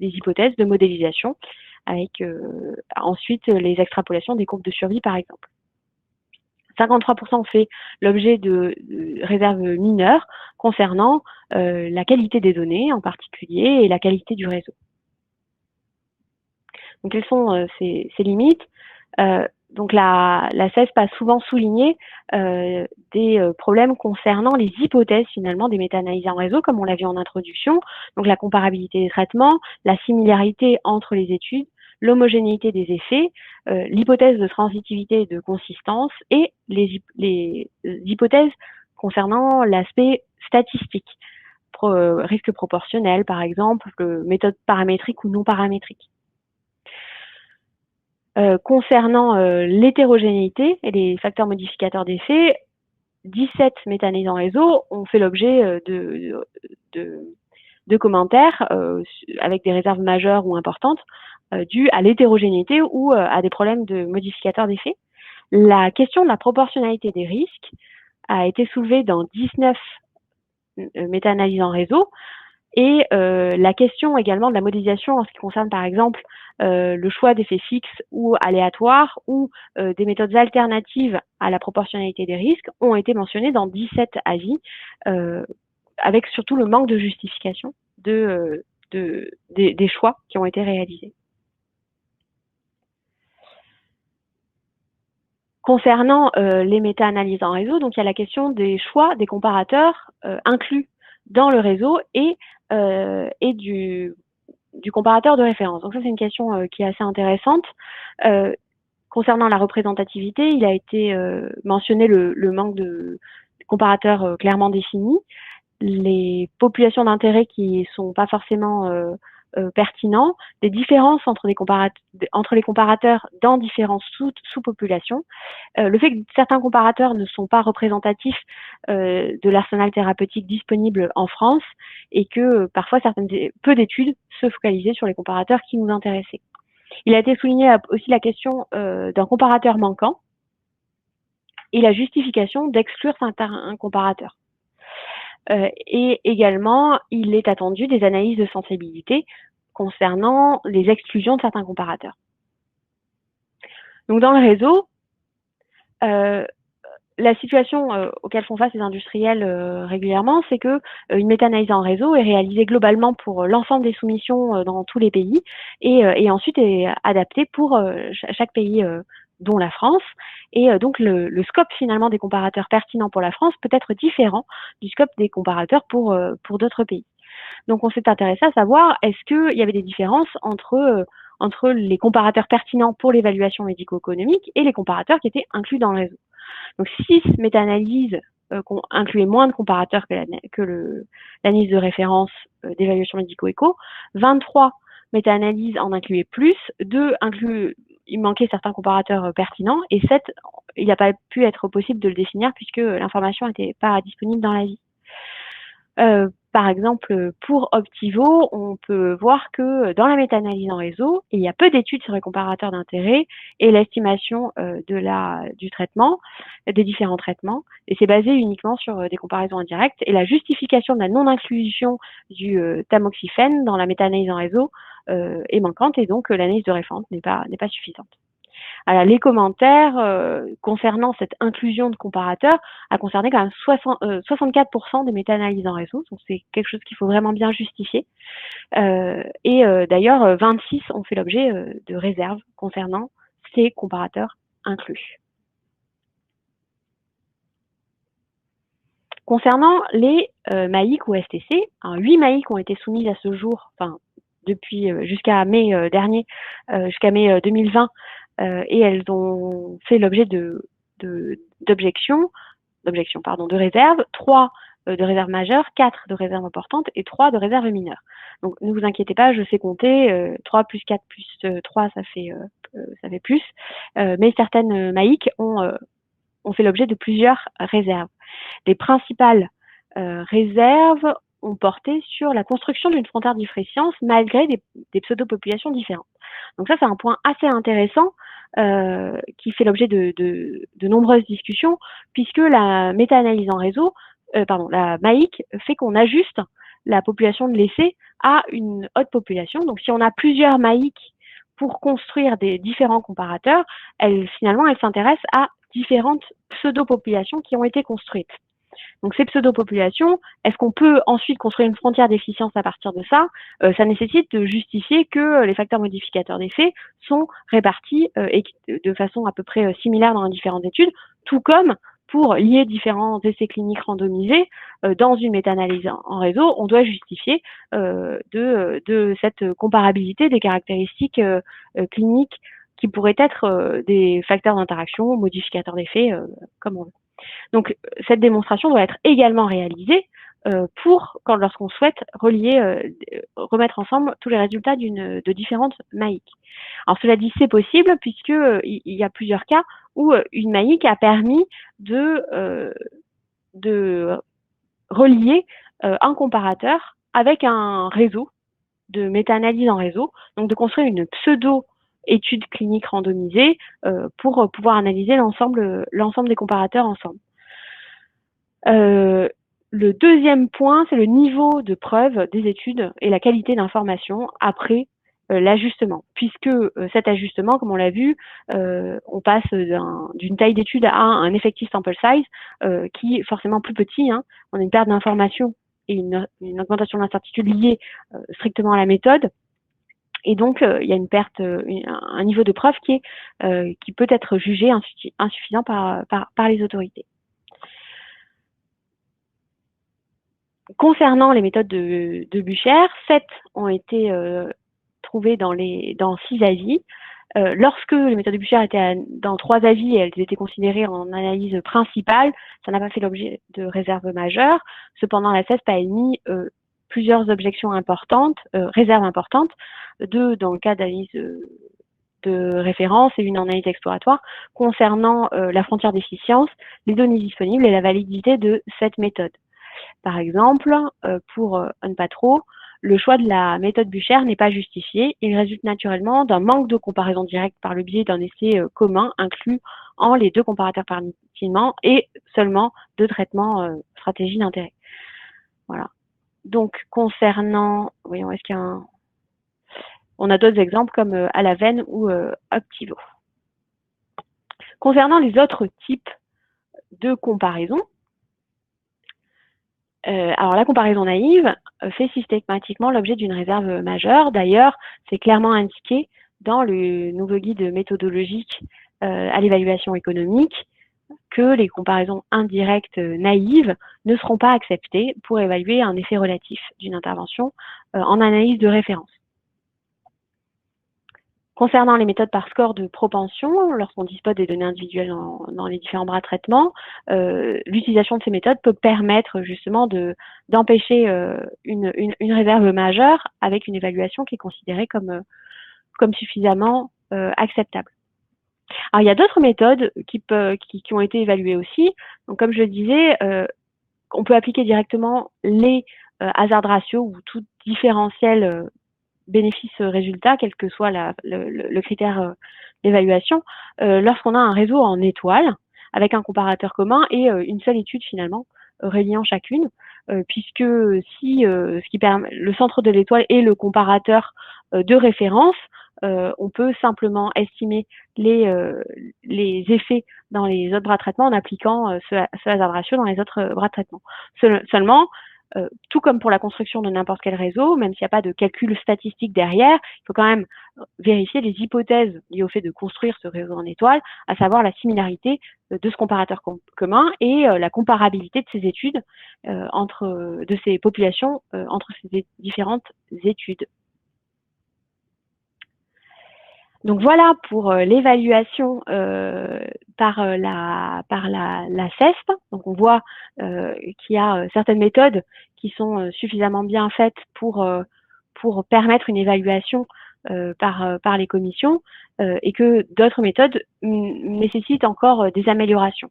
les hypothèses de modélisation, avec ensuite les extrapolations des courbes de survie, par exemple. 53% ont fait l'objet de réserves mineures concernant la qualité des données en particulier et la qualité du réseau. Donc, quelles sont ces limites? Donc, la CES a souvent souligné des problèmes concernant les hypothèses finalement des méta-analyses en réseau, comme on l'a vu en introduction. Donc, la comparabilité des traitements, la similarité entre les études, l'homogénéité des effets, l'hypothèse de transitivité et de consistance et les hypothèses concernant l'aspect statistique, risque proportionnel par exemple, méthode paramétrique ou non paramétrique. Concernant l'hétérogénéité et les facteurs modificateurs d'effet, 17 méta-analyses en réseau ont fait l'objet de commentaires avec des réserves majeures ou importantes dues à l'hétérogénéité ou à des problèmes de modificateurs d'effet. La question de la proportionnalité des risques a été soulevée dans 19 méta-analyses en réseau et la question également de la modélisation en ce qui concerne par exemple le choix d'effets fixes ou aléatoires ou des méthodes alternatives à la proportionnalité des risques ont été mentionnées dans 17 avis avec surtout le manque de justification des choix qui ont été réalisés. Concernant les méta-analyses en réseau, donc il y a la question des choix des comparateurs inclus dans le réseau et du comparateur de référence. Donc ça, c'est une question qui est assez intéressante. Concernant la représentativité, il a été mentionné le manque de comparateurs clairement définis, les populations d'intérêt qui sont pas forcément pertinents, des différences entre les comparateurs dans différentes sous-populations, le fait que certains comparateurs ne sont pas représentatifs de l'arsenal thérapeutique disponible en France et que parfois peu d'études se focalisaient sur les comparateurs qui nous intéressaient. Il a été souligné aussi la question d'un comparateur manquant et la justification d'exclure certains comparateurs. Et également, il est attendu des analyses de sensibilité concernant les exclusions de certains comparateurs. Donc, dans le réseau, la situation auquel font face les industriels régulièrement, c'est que une méta-analyse en réseau est réalisée globalement pour l'ensemble des soumissions dans tous les pays et ensuite est adaptée pour chaque pays dont la France. Et donc le scope finalement des comparateurs pertinents pour la France peut être différent du scope des comparateurs pour d'autres pays. Donc on s'est intéressé à savoir est-ce qu'il y avait des différences entre les comparateurs pertinents pour l'évaluation médico-économique et les comparateurs qui étaient inclus dans le réseau. Donc 6 méta-analyses incluaient moins de comparateurs que l'analyse de référence d'évaluation médico-éco, 23 méta-analyses en incluaient plus, 2 il manquait certains comparateurs pertinents, et 7, il n'a pas pu être possible de le définir puisque l'information n'était pas disponible dans l'avis. Par exemple, pour Optivo, on peut voir que dans la méta-analyse en réseau, il y a peu d'études sur les comparateurs d'intérêt et l'estimation du traitement, des différents traitements, et c'est basé uniquement sur des comparaisons indirectes. Et la justification de la non-inclusion du tamoxifène dans la méta-analyse en réseau est manquante, et donc l'analyse de référence n'est pas suffisante. Alors, les commentaires concernant cette inclusion de comparateurs a concerné quand même 64% des méta-analyses en réseau, donc c'est quelque chose qu'il faut vraiment bien justifier. D'ailleurs, 26 ont fait l'objet de réserves concernant ces comparateurs inclus. Concernant les MAIC ou STC, 8 MAIC ont été soumises à ce jour, enfin depuis jusqu'à mai dernier, jusqu'à mai 2020, et elles ont fait l'objet de réserves, 3 de réserves majeures, 4 de réserves importantes et 3 de réserves mineures. Donc ne vous inquiétez pas, je sais compter, 3 plus 4 plus 3, ça fait plus, mais certaines MAIC ont fait l'objet de plusieurs réserves. Les principales réserves ont porté sur la construction d'une frontière d'effraiscience malgré des pseudo-populations différentes. Donc ça, c'est un point assez intéressant qui fait l'objet de nombreuses discussions, puisque la méta-analyse en réseau, la MAIC fait qu'on ajuste la population de l'essai à une haute population. Donc si on a plusieurs MAIC pour construire des différents comparateurs, finalement, elle s'intéresse à différentes pseudo-populations qui ont été construites. Donc ces pseudo-populations, est-ce qu'on peut ensuite construire une frontière d'efficience à partir de ça? Ça nécessite de justifier que les facteurs modificateurs d'effet sont répartis de façon à peu près similaire dans les différentes études, tout comme pour lier différents essais cliniques randomisés dans une méta-analyse en réseau, on doit justifier de cette comparabilité des caractéristiques cliniques qui pourraient être des facteurs d'interaction, modificateurs d'effet, comme on veut. Donc, cette démonstration doit être également réalisée lorsqu'on souhaite remettre ensemble tous les résultats de différentes MAIC. Alors, cela dit, c'est possible puisque il y a plusieurs cas où une MAIC a permis de relier un comparateur avec un réseau de méta-analyse en réseau, donc de construire une pseudo-étude clinique randomisée pour pouvoir analyser l'ensemble des comparateurs ensemble. Le deuxième point, c'est le niveau de preuve des études et la qualité d'information après l'ajustement, puisque cet ajustement, comme on l'a vu, on passe d'une taille d'étude à un effective sample size qui est forcément plus petit. On a une perte d'information et une augmentation de l'incertitude liée strictement à la méthode. Et donc, il y a une perte, un niveau de preuve qui peut être jugé insuffisant par les autorités. Concernant les méthodes de Bucher, 7 ont été trouvées dans 6 avis. Lorsque les méthodes de Bucher étaient dans 3 avis et elles étaient considérées en analyse principale, ça n'a pas fait l'objet de réserves majeures. Cependant, la CESP a émis plusieurs objections importantes, réserves importantes, 2 dans le cas d'analyse de référence et une analyse exploratoire, concernant la frontière d'efficience, les données disponibles et la validité de cette méthode. Par exemple, pour Unpatro, le choix de la méthode Bucher n'est pas justifié. Il résulte naturellement d'un manque de comparaison directe par le biais d'un essai commun inclus en les 2 comparateurs pertinents et seulement 2 traitements stratégie d'intérêt. Voilà. Donc, concernant, voyons, est-ce qu'il y a on a d'autres exemples comme Alaven ou Optivo. Concernant les autres types de comparaison. Alors, la comparaison naïve fait systématiquement l'objet d'une réserve majeure. D'ailleurs, c'est clairement indiqué dans le nouveau guide méthodologique à l'évaluation économique que les comparaisons indirectes naïves ne seront pas acceptées pour évaluer un effet relatif d'une intervention en analyse de référence. Concernant les méthodes par score de propension, lorsqu'on dispose des données individuelles dans les différents bras de traitement, l'utilisation de ces méthodes peut permettre justement d'empêcher une réserve majeure avec une évaluation qui est considérée comme suffisamment acceptable. Alors, il y a d'autres méthodes qui ont été évaluées aussi. Donc, comme je le disais, on peut appliquer directement les hazard ratios ou tout différentiel bénéfice-résultat, quel que soit le critère d'évaluation, lorsqu'on a un réseau en étoile avec un comparateur commun et une seule étude finalement reliant chacune, puisque si ce qui permet le centre de l'étoile est le comparateur de référence, on peut simplement estimer les effets dans les autres bras de traitement en appliquant ce hazard ratio dans les autres bras de traitement. Seulement, tout comme pour la construction de n'importe quel réseau, même s'il n'y a pas de calcul statistique derrière, il faut quand même vérifier les hypothèses liées au fait de construire ce réseau en étoile, à savoir la similarité de ce comparateur commun et la comparabilité de ces études de ces populations entre ces différentes études. Donc voilà pour l'évaluation par la CESP. Donc on voit qu'il y a certaines méthodes qui sont suffisamment bien faites pour permettre une évaluation par les commissions et que d'autres méthodes nécessitent encore des améliorations.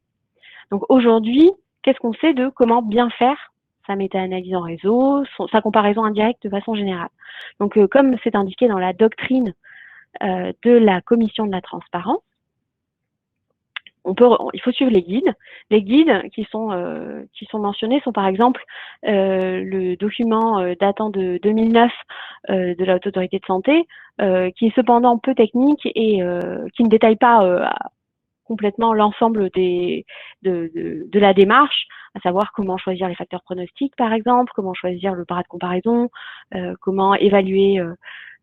Donc aujourd'hui, qu'est-ce qu'on sait de comment bien faire sa méta-analyse en réseau, sa comparaison indirecte de façon générale? Donc comme c'est indiqué dans la doctrine de la commission de la transparence, il faut suivre les guides. Les guides qui sont mentionnés sont par exemple le document datant de 2009 de la Haute Autorité de Santé, qui est cependant peu technique et qui ne détaille pas complètement l'ensemble de la démarche, à savoir comment choisir les facteurs pronostiques par exemple, comment choisir le bras de comparaison, comment évaluer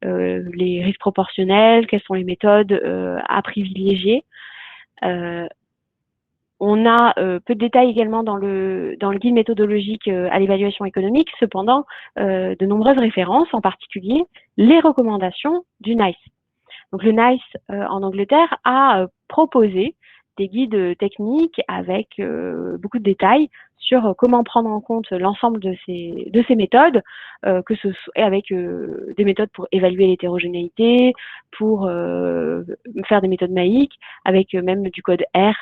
les risques proportionnels, quelles sont les méthodes à privilégier. On a peu de détails également dans le guide méthodologique à l'évaluation économique, cependant de nombreuses références, en particulier les recommandations du NICE. Donc le NICE en Angleterre a proposé des guides techniques avec beaucoup de détails sur comment prendre en compte l'ensemble de ces méthodes, que ce soit avec des méthodes pour évaluer l'hétérogénéité, pour faire des méthodes maïques, avec même du code R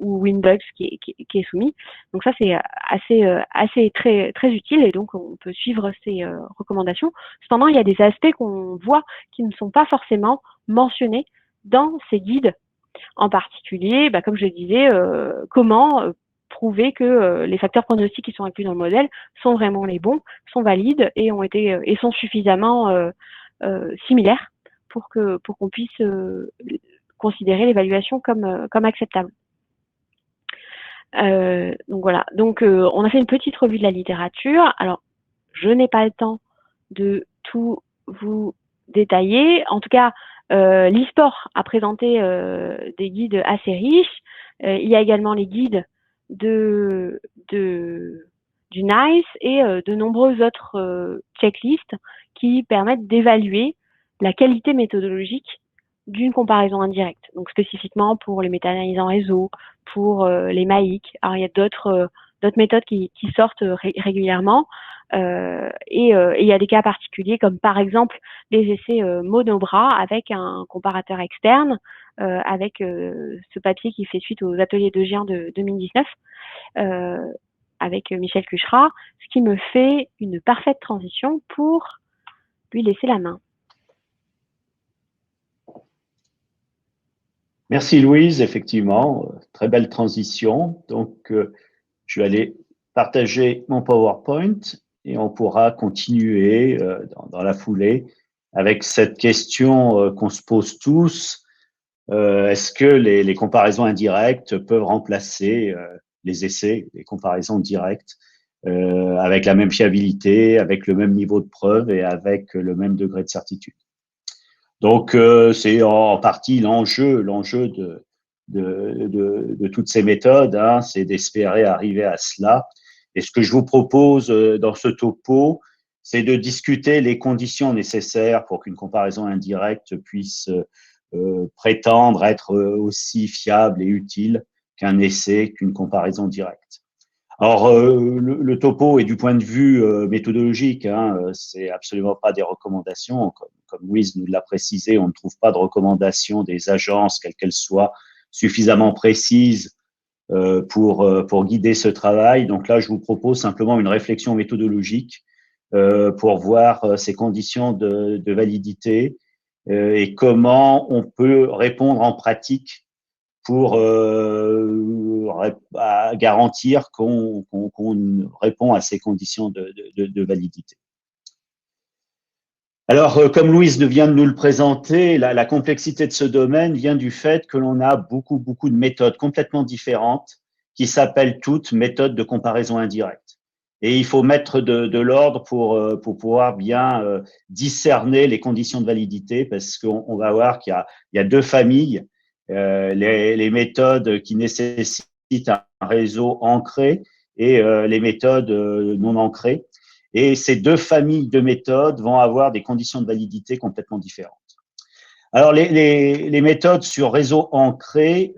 ou Winbugs qui est soumis. Donc ça c'est assez très très utile et donc on peut suivre ces recommandations. Cependant, il y a des aspects qu'on voit qui ne sont pas forcément mentionnés dans ces guides. En particulier, comme je le disais, comment prouver que les facteurs pronostiques qui sont inclus dans le modèle sont vraiment les bons, sont valides et sont suffisamment similaires pour qu'on puisse considérer l'évaluation comme acceptable. Donc voilà. Donc on a fait une petite revue de la littérature. Alors, je n'ai pas le temps de tout vous détailler. En tout cas, l'e-sport a présenté des guides assez riches. Il y a également les guides du NICE et de nombreuses autres checklists qui permettent d'évaluer la qualité méthodologique d'une comparaison indirecte. Donc spécifiquement pour les méta-analyses en réseau, pour les MAIC. Alors il y a d'autres méthodes qui sortent régulièrement. Et il y a des cas particuliers comme par exemple les essais monobras avec un comparateur externe, avec ce papier qui fait suite aux ateliers de Gien de 2019 avec Michel Cuchera, ce qui me fait une parfaite transition pour lui laisser la main. Merci Louise, effectivement, très belle transition. Donc, je vais aller partager mon PowerPoint et on pourra continuer dans la foulée avec cette question qu'on se pose tous. Est-ce que les comparaisons indirectes peuvent remplacer les essais, les comparaisons directes, avec la même fiabilité, avec le même niveau de preuve et avec le même degré de certitude. Donc, c'est en partie l'enjeu de toutes ces méthodes, hein, c'est d'espérer arriver à cela. Et ce que je vous propose dans ce topo, c'est de discuter les conditions nécessaires pour qu'une comparaison indirecte puisse prétendre être aussi fiable et utile qu'un essai, qu'une comparaison directe. Alors, le topo est du point de vue méthodologique, hein, c'est absolument pas des recommandations. Comme Louise nous l'a précisé, on ne trouve pas de recommandations des agences, quelles qu'elles soient, suffisamment précises pour guider ce travail. Donc là, je vous propose simplement une réflexion méthodologique pour voir ces conditions de validité et comment on peut répondre en pratique pour garantir qu'on répond à ces conditions de validité. Alors, comme Louise vient de nous le présenter, la complexité de ce domaine vient du fait que l'on a beaucoup de méthodes complètement différentes qui s'appellent toutes méthodes de comparaison indirecte. Et il faut mettre de l'ordre pour pouvoir bien discerner les conditions de validité, parce qu'on va voir qu'il y a deux familles, les méthodes qui nécessitent un réseau ancré et les méthodes non ancrées. Et ces deux familles de méthodes vont avoir des conditions de validité complètement différentes. Alors, les méthodes sur réseau ancré,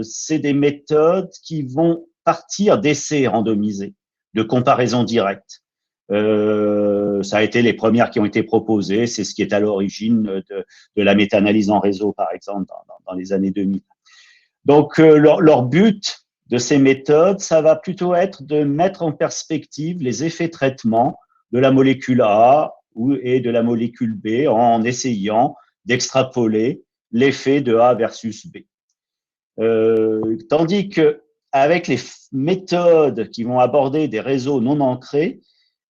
c'est des méthodes qui vont partir d'essais randomisés, de comparaison directe. Ça a été les premières qui ont été proposées, c'est ce qui est à l'origine de la méta-analyse en réseau, par exemple, dans les années 2000. Donc, leur but de ces méthodes, ça va plutôt être de mettre en perspective les effets de traitement de la molécule A et de la molécule B en essayant d'extrapoler l'effet de A versus B. Tandis que avec les méthodes qui vont aborder des réseaux non ancrés,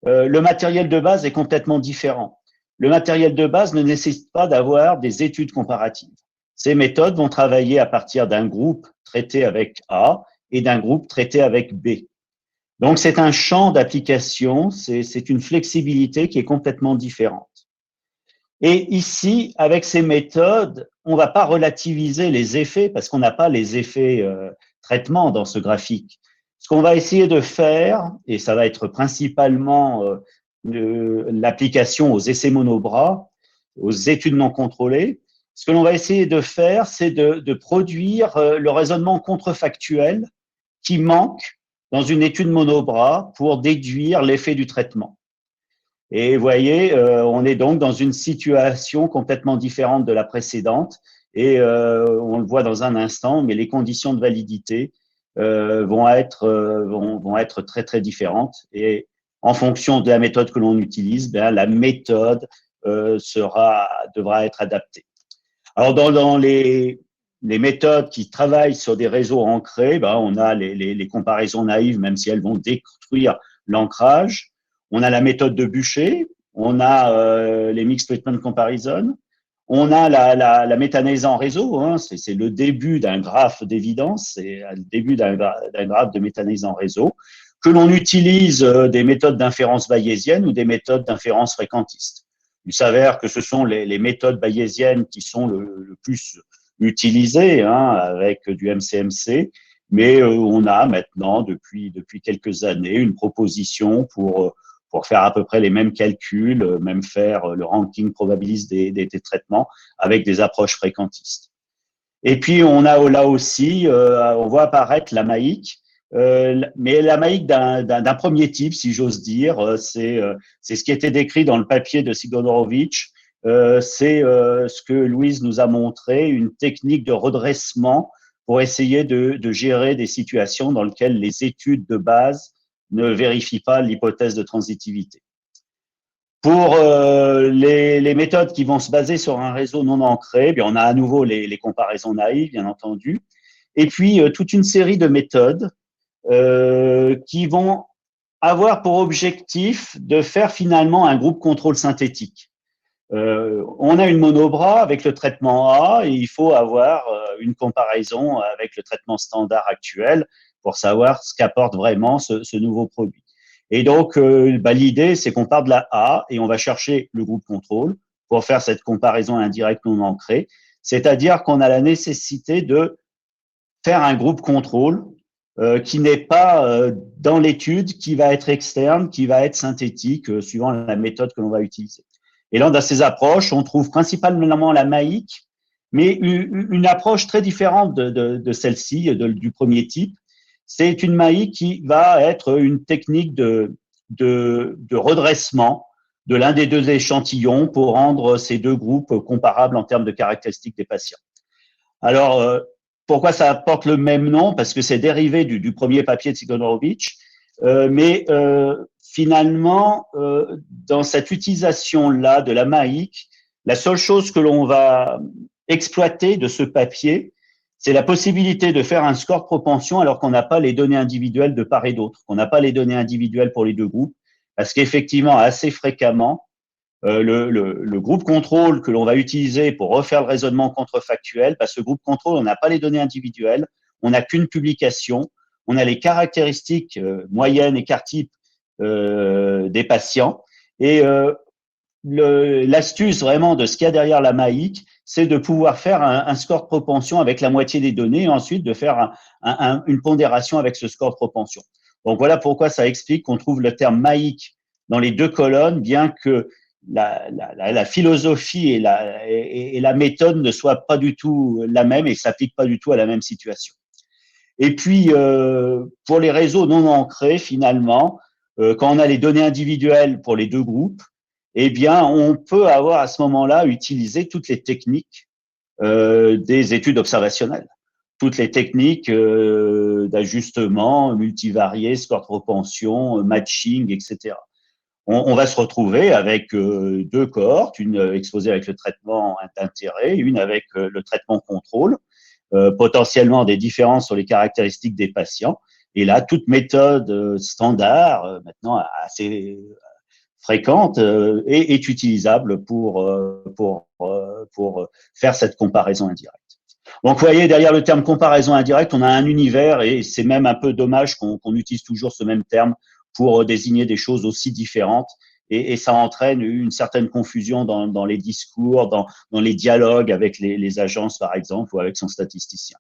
le matériel de base est complètement différent. Le matériel de base ne nécessite pas d'avoir des études comparatives. Ces méthodes vont travailler à partir d'un groupe traité avec A et d'un groupe traité avec B. Donc, c'est un champ d'application, c'est une flexibilité qui est complètement différente. Et ici, avec ces méthodes, on ne va pas relativiser les effets parce qu'on n'a pas les effets traitement dans ce graphique. Ce qu'on va essayer de faire, et ça va être principalement l'application aux essais monobras, aux études non contrôlées, ce que l'on va essayer de faire, c'est de produire le raisonnement contrefactuel qui manque dans une étude monobras pour déduire l'effet du traitement. Et vous voyez, on est donc dans une situation complètement différente de la précédente et on le voit dans un instant, mais les conditions de validité vont être très différentes et en fonction de la méthode que l'on utilise, ben, la méthode devra être adaptée. Alors dans les méthodes qui travaillent sur des réseaux ancrés, ben, on a les comparaisons naïves, même si elles vont détruire l'ancrage. On a la méthode de Bucher, on a les Mixed Treatment Comparison, on a la méta-analyse en réseau, hein, c'est le début d'un graphe d'évidence, c'est le début d'un graphe de méta-analyse en réseau, que l'on utilise des méthodes d'inférence bayésienne ou des méthodes d'inférence fréquentiste. Il s'avère que ce sont les méthodes bayésiennes qui sont le plus utilisées, hein, avec du MCMC, mais on a maintenant, depuis quelques années, une proposition pour faire à peu près les mêmes calculs, même faire le ranking probabiliste des traitements avec des approches fréquentistes. Et puis, on a là aussi, on voit apparaître la MAIC, mais la MAIC d'un premier type, si j'ose dire, c'est ce qui était décrit dans le papier de Sigdorovitch, c'est ce que Louise nous a montré, une technique de redressement pour essayer de gérer des situations dans lesquelles les études de base ne vérifient pas l'hypothèse de transitivité. Pour les méthodes qui vont se baser sur un réseau non ancré, bien, on a à nouveau les comparaisons naïves, bien entendu, et puis toute une série de méthodes qui vont avoir pour objectif de faire finalement un groupe contrôle synthétique. On a une monobras avec le traitement A et il faut avoir une comparaison avec le traitement standard actuel. pour savoir ce qu'apporte vraiment ce nouveau produit. Et donc, l'idée, c'est qu'on part de la A et on va chercher le groupe contrôle pour faire cette comparaison indirecte non ancrée, c'est-à-dire qu'on a la nécessité de faire un groupe contrôle qui n'est pas dans l'étude, qui va être externe, qui va être synthétique, suivant la méthode que l'on va utiliser. Et là, dans ces approches, on trouve principalement la MAIC, mais une approche très différente de celle-ci, du premier type. C'est une MAIC qui va être une technique de redressement de l'un des deux échantillons pour rendre ces deux groupes comparables en termes de caractéristiques des patients. Alors, pourquoi ça porte le même nom? Parce que c'est dérivé du premier papier de Sigonorovitch, mais finalement, dans cette utilisation-là de la MAIC, la seule chose que l'on va exploiter de ce papier, c'est la possibilité de faire un score de propension alors qu'on n'a pas les données individuelles de part et d'autre, qu'on n'a pas les données individuelles pour les deux groupes, parce qu'effectivement, assez fréquemment, le groupe contrôle que l'on va utiliser pour refaire le raisonnement contrefactuel, ce groupe contrôle, on n'a pas les données individuelles, on n'a qu'une publication, on a les caractéristiques moyennes, écart-type des patients, et l'astuce vraiment de ce qu'il y a derrière la MAIC, c'est de pouvoir faire un score de propension avec la moitié des données et ensuite de faire une pondération avec ce score de propension. Donc voilà pourquoi ça explique qu'on trouve le terme MAIC dans les deux colonnes, bien que la philosophie et la méthode ne soient pas du tout la même et s'appliquent pas du tout à la même situation. Et puis, pour les réseaux non ancrés, finalement, quand on a les données individuelles pour les deux groupes, eh bien, on peut avoir à ce moment-là utilisé toutes les techniques des études observationnelles, toutes les techniques d'ajustement multivarié, score de propension, matching, etc. On va se retrouver avec deux cohortes, une exposée avec le traitement d'intérêt, une avec le traitement contrôle, potentiellement des différences sur les caractéristiques des patients. Et là, toute méthode standard, maintenant assez fréquente, est utilisable pour faire cette comparaison indirecte. Donc, vous voyez, derrière le terme comparaison indirecte, on a un univers et c'est même un peu dommage qu'on utilise toujours ce même terme pour désigner des choses aussi différentes et ça entraîne une certaine confusion dans les discours, dans les dialogues avec les agences, par exemple, ou avec son statisticien.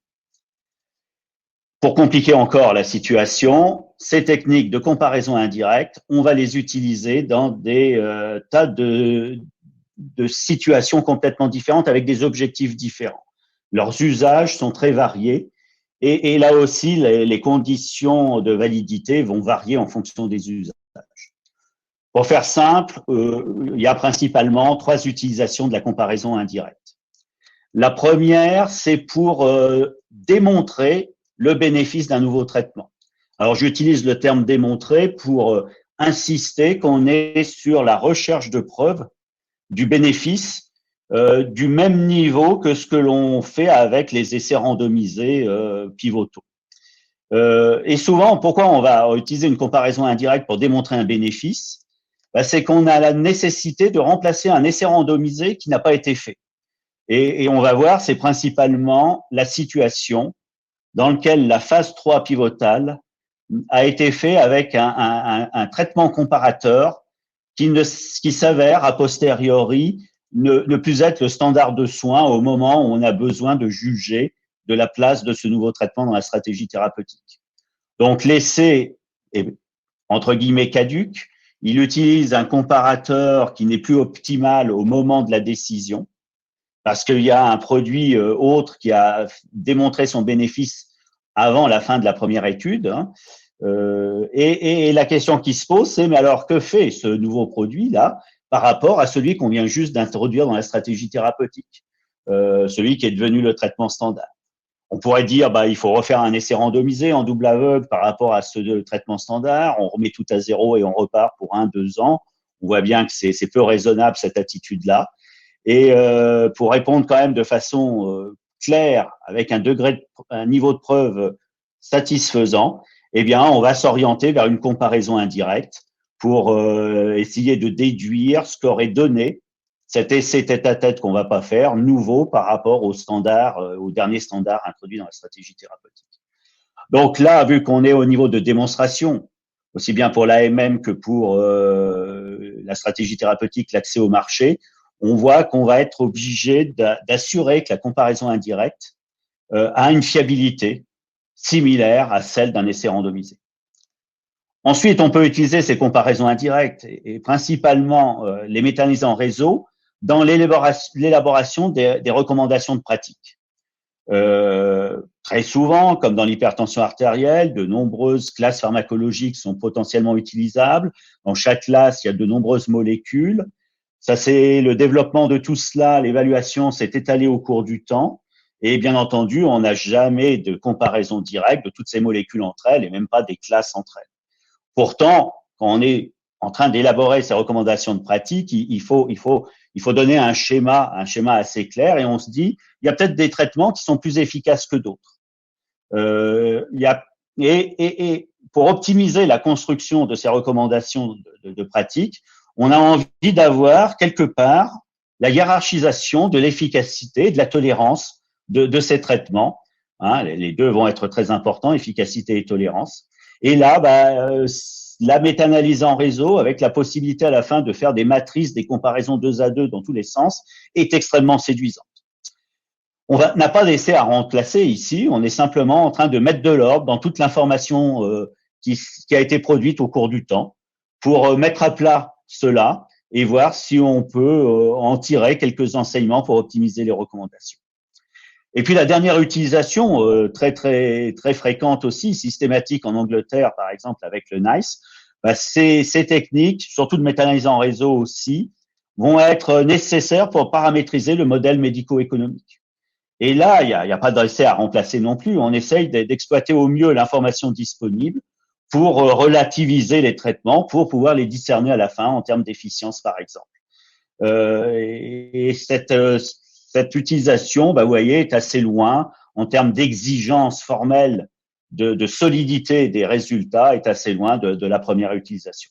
Pour compliquer encore la situation, ces techniques de comparaison indirecte, on va les utiliser dans des tas de situations complètement différentes avec des objectifs différents. Leurs usages sont très variés et là aussi, les conditions de validité vont varier en fonction des usages. Pour faire simple, il y a principalement 3 utilisations de la comparaison indirecte. La première, c'est pour démontrer le bénéfice d'un nouveau traitement. Alors, j'utilise le terme démontrer pour insister qu'on est sur la recherche de preuves du bénéfice du même niveau que ce que l'on fait avec les essais randomisés pivotaux. Et souvent, pourquoi on va utiliser une comparaison indirecte pour démontrer un bénéfice? C'est qu'on a la nécessité de remplacer un essai randomisé qui n'a pas été fait. Et on va voir, c'est principalement la situation dans laquelle la phase 3 pivotale a été fait avec un traitement comparateur qui s'avère a posteriori ne plus être le standard de soins au moment où on a besoin de juger de la place de ce nouveau traitement dans la stratégie thérapeutique. Donc l'essai est entre guillemets caduc, il utilise un comparateur qui n'est plus optimal au moment de la décision, parce qu'il y a un produit autre qui a démontré son bénéfice avant la fin de la première étude. Et la question qui se pose, c'est mais alors que fait ce nouveau produit-là par rapport à celui qu'on vient juste d'introduire dans la stratégie thérapeutique, celui qui est devenu le traitement standard? On pourrait dire il faut refaire un essai randomisé en double aveugle par rapport à ce traitement standard, on remet tout à zéro et on repart pour 1-2 ans. On voit bien que c'est peu raisonnable cette attitude-là. Et pour répondre quand même de façon claire, avec un niveau de preuve satisfaisant, eh bien, on va s'orienter vers une comparaison indirecte pour essayer de déduire ce qu'aurait donné cet essai tête-à-tête qu'on va pas faire, nouveau par rapport au standard, au dernier standard introduit dans la stratégie thérapeutique. Donc là, vu qu'on est au niveau de démonstration, aussi bien pour l'AMM que pour la stratégie thérapeutique, l'accès au marché, on voit qu'on va être obligé d'assurer que la comparaison indirecte a une fiabilité similaire à celle d'un essai randomisé. Ensuite, on peut utiliser ces comparaisons indirectes et principalement les méta-analyses en réseau dans l'élaboration des recommandations de pratique. Très souvent, comme dans l'hypertension artérielle, de nombreuses classes pharmacologiques sont potentiellement utilisables. Dans chaque classe, il y a de nombreuses molécules. Ça, c'est le développement de tout cela. L'évaluation s'est étalée au cours du temps. Et bien entendu, on n'a jamais de comparaison directe de toutes ces molécules entre elles et même pas des classes entre elles. Pourtant, quand on est en train d'élaborer ces recommandations de pratique, il faut donner un schéma assez clair et on se dit, il y a peut-être des traitements qui sont plus efficaces que d'autres. Et pour optimiser la construction de ces recommandations de pratique, on a envie d'avoir quelque part la hiérarchisation de l'efficacité, de la tolérance de ces traitements. Hein, les deux vont être très importants, efficacité et tolérance. Et là, la méta-analyse en réseau, avec la possibilité à la fin de faire des matrices, des comparaisons 2 à 2 dans tous les sens, est extrêmement séduisante. On n'a pas d'essai à remplacer ici, on est simplement en train de mettre de l'ordre dans toute l'information qui a été produite au cours du temps pour mettre à plat cela et voir si on peut en tirer quelques enseignements pour optimiser les recommandations. Et puis la dernière utilisation très fréquente aussi, systématique en Angleterre par exemple avec le NICE, ces techniques, surtout de méta-analyse en réseau aussi, vont être nécessaires pour paramétriser le modèle médico-économique. Et là, il y a pas d'essai à remplacer non plus. On essaye d'exploiter au mieux l'information disponible pour relativiser les traitements, pour pouvoir les discerner à la fin en termes d'efficience par exemple. Et cette utilisation, vous voyez, est assez loin en termes d'exigence formelle de solidité des résultats, est assez loin de la première utilisation.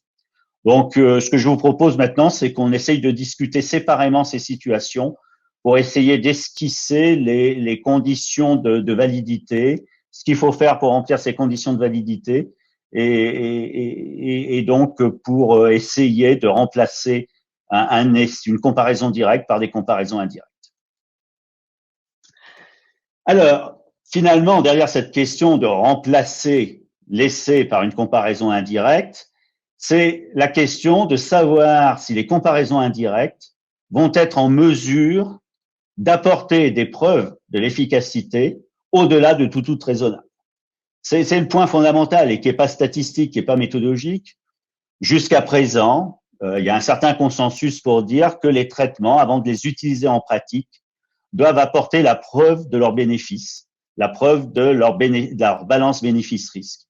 Donc, ce que je vous propose maintenant, c'est qu'on essaye de discuter séparément ces situations pour essayer d'esquisser les conditions de validité, ce qu'il faut faire pour remplir ces conditions de validité, et donc pour essayer de remplacer une comparaison directe par des comparaisons indirectes. Alors, finalement, derrière cette question de remplacer l'essai par une comparaison indirecte, c'est la question de savoir si les comparaisons indirectes vont être en mesure d'apporter des preuves de l'efficacité au-delà de tout raisonnable. C'est le point fondamental et qui n'est pas statistique, qui n'est pas méthodologique. Jusqu'à présent, il y a un certain consensus pour dire que les traitements, avant de les utiliser en pratique, doivent apporter la preuve de leurs bénéfices, la preuve de leur balance bénéfice-risque.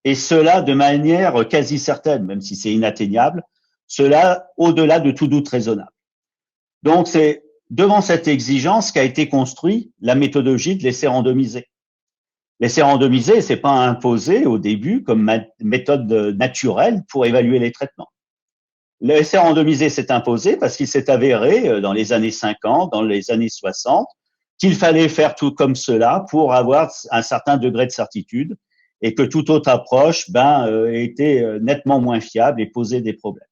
Et cela de manière quasi certaine, même si c'est inatteignable, cela au-delà de tout doute raisonnable. Donc, c'est devant cette exigence qu'a été construite la méthodologie de l'essai randomisé. L'essai randomisé, c'est pas imposé au début comme méthode naturelle pour évaluer les traitements. L'essai randomisé s'est imposé parce qu'il s'est avéré dans les années 50, dans les années 60, qu'il fallait faire tout comme cela pour avoir un certain degré de certitude et que toute autre approche était nettement moins fiable et posait des problèmes.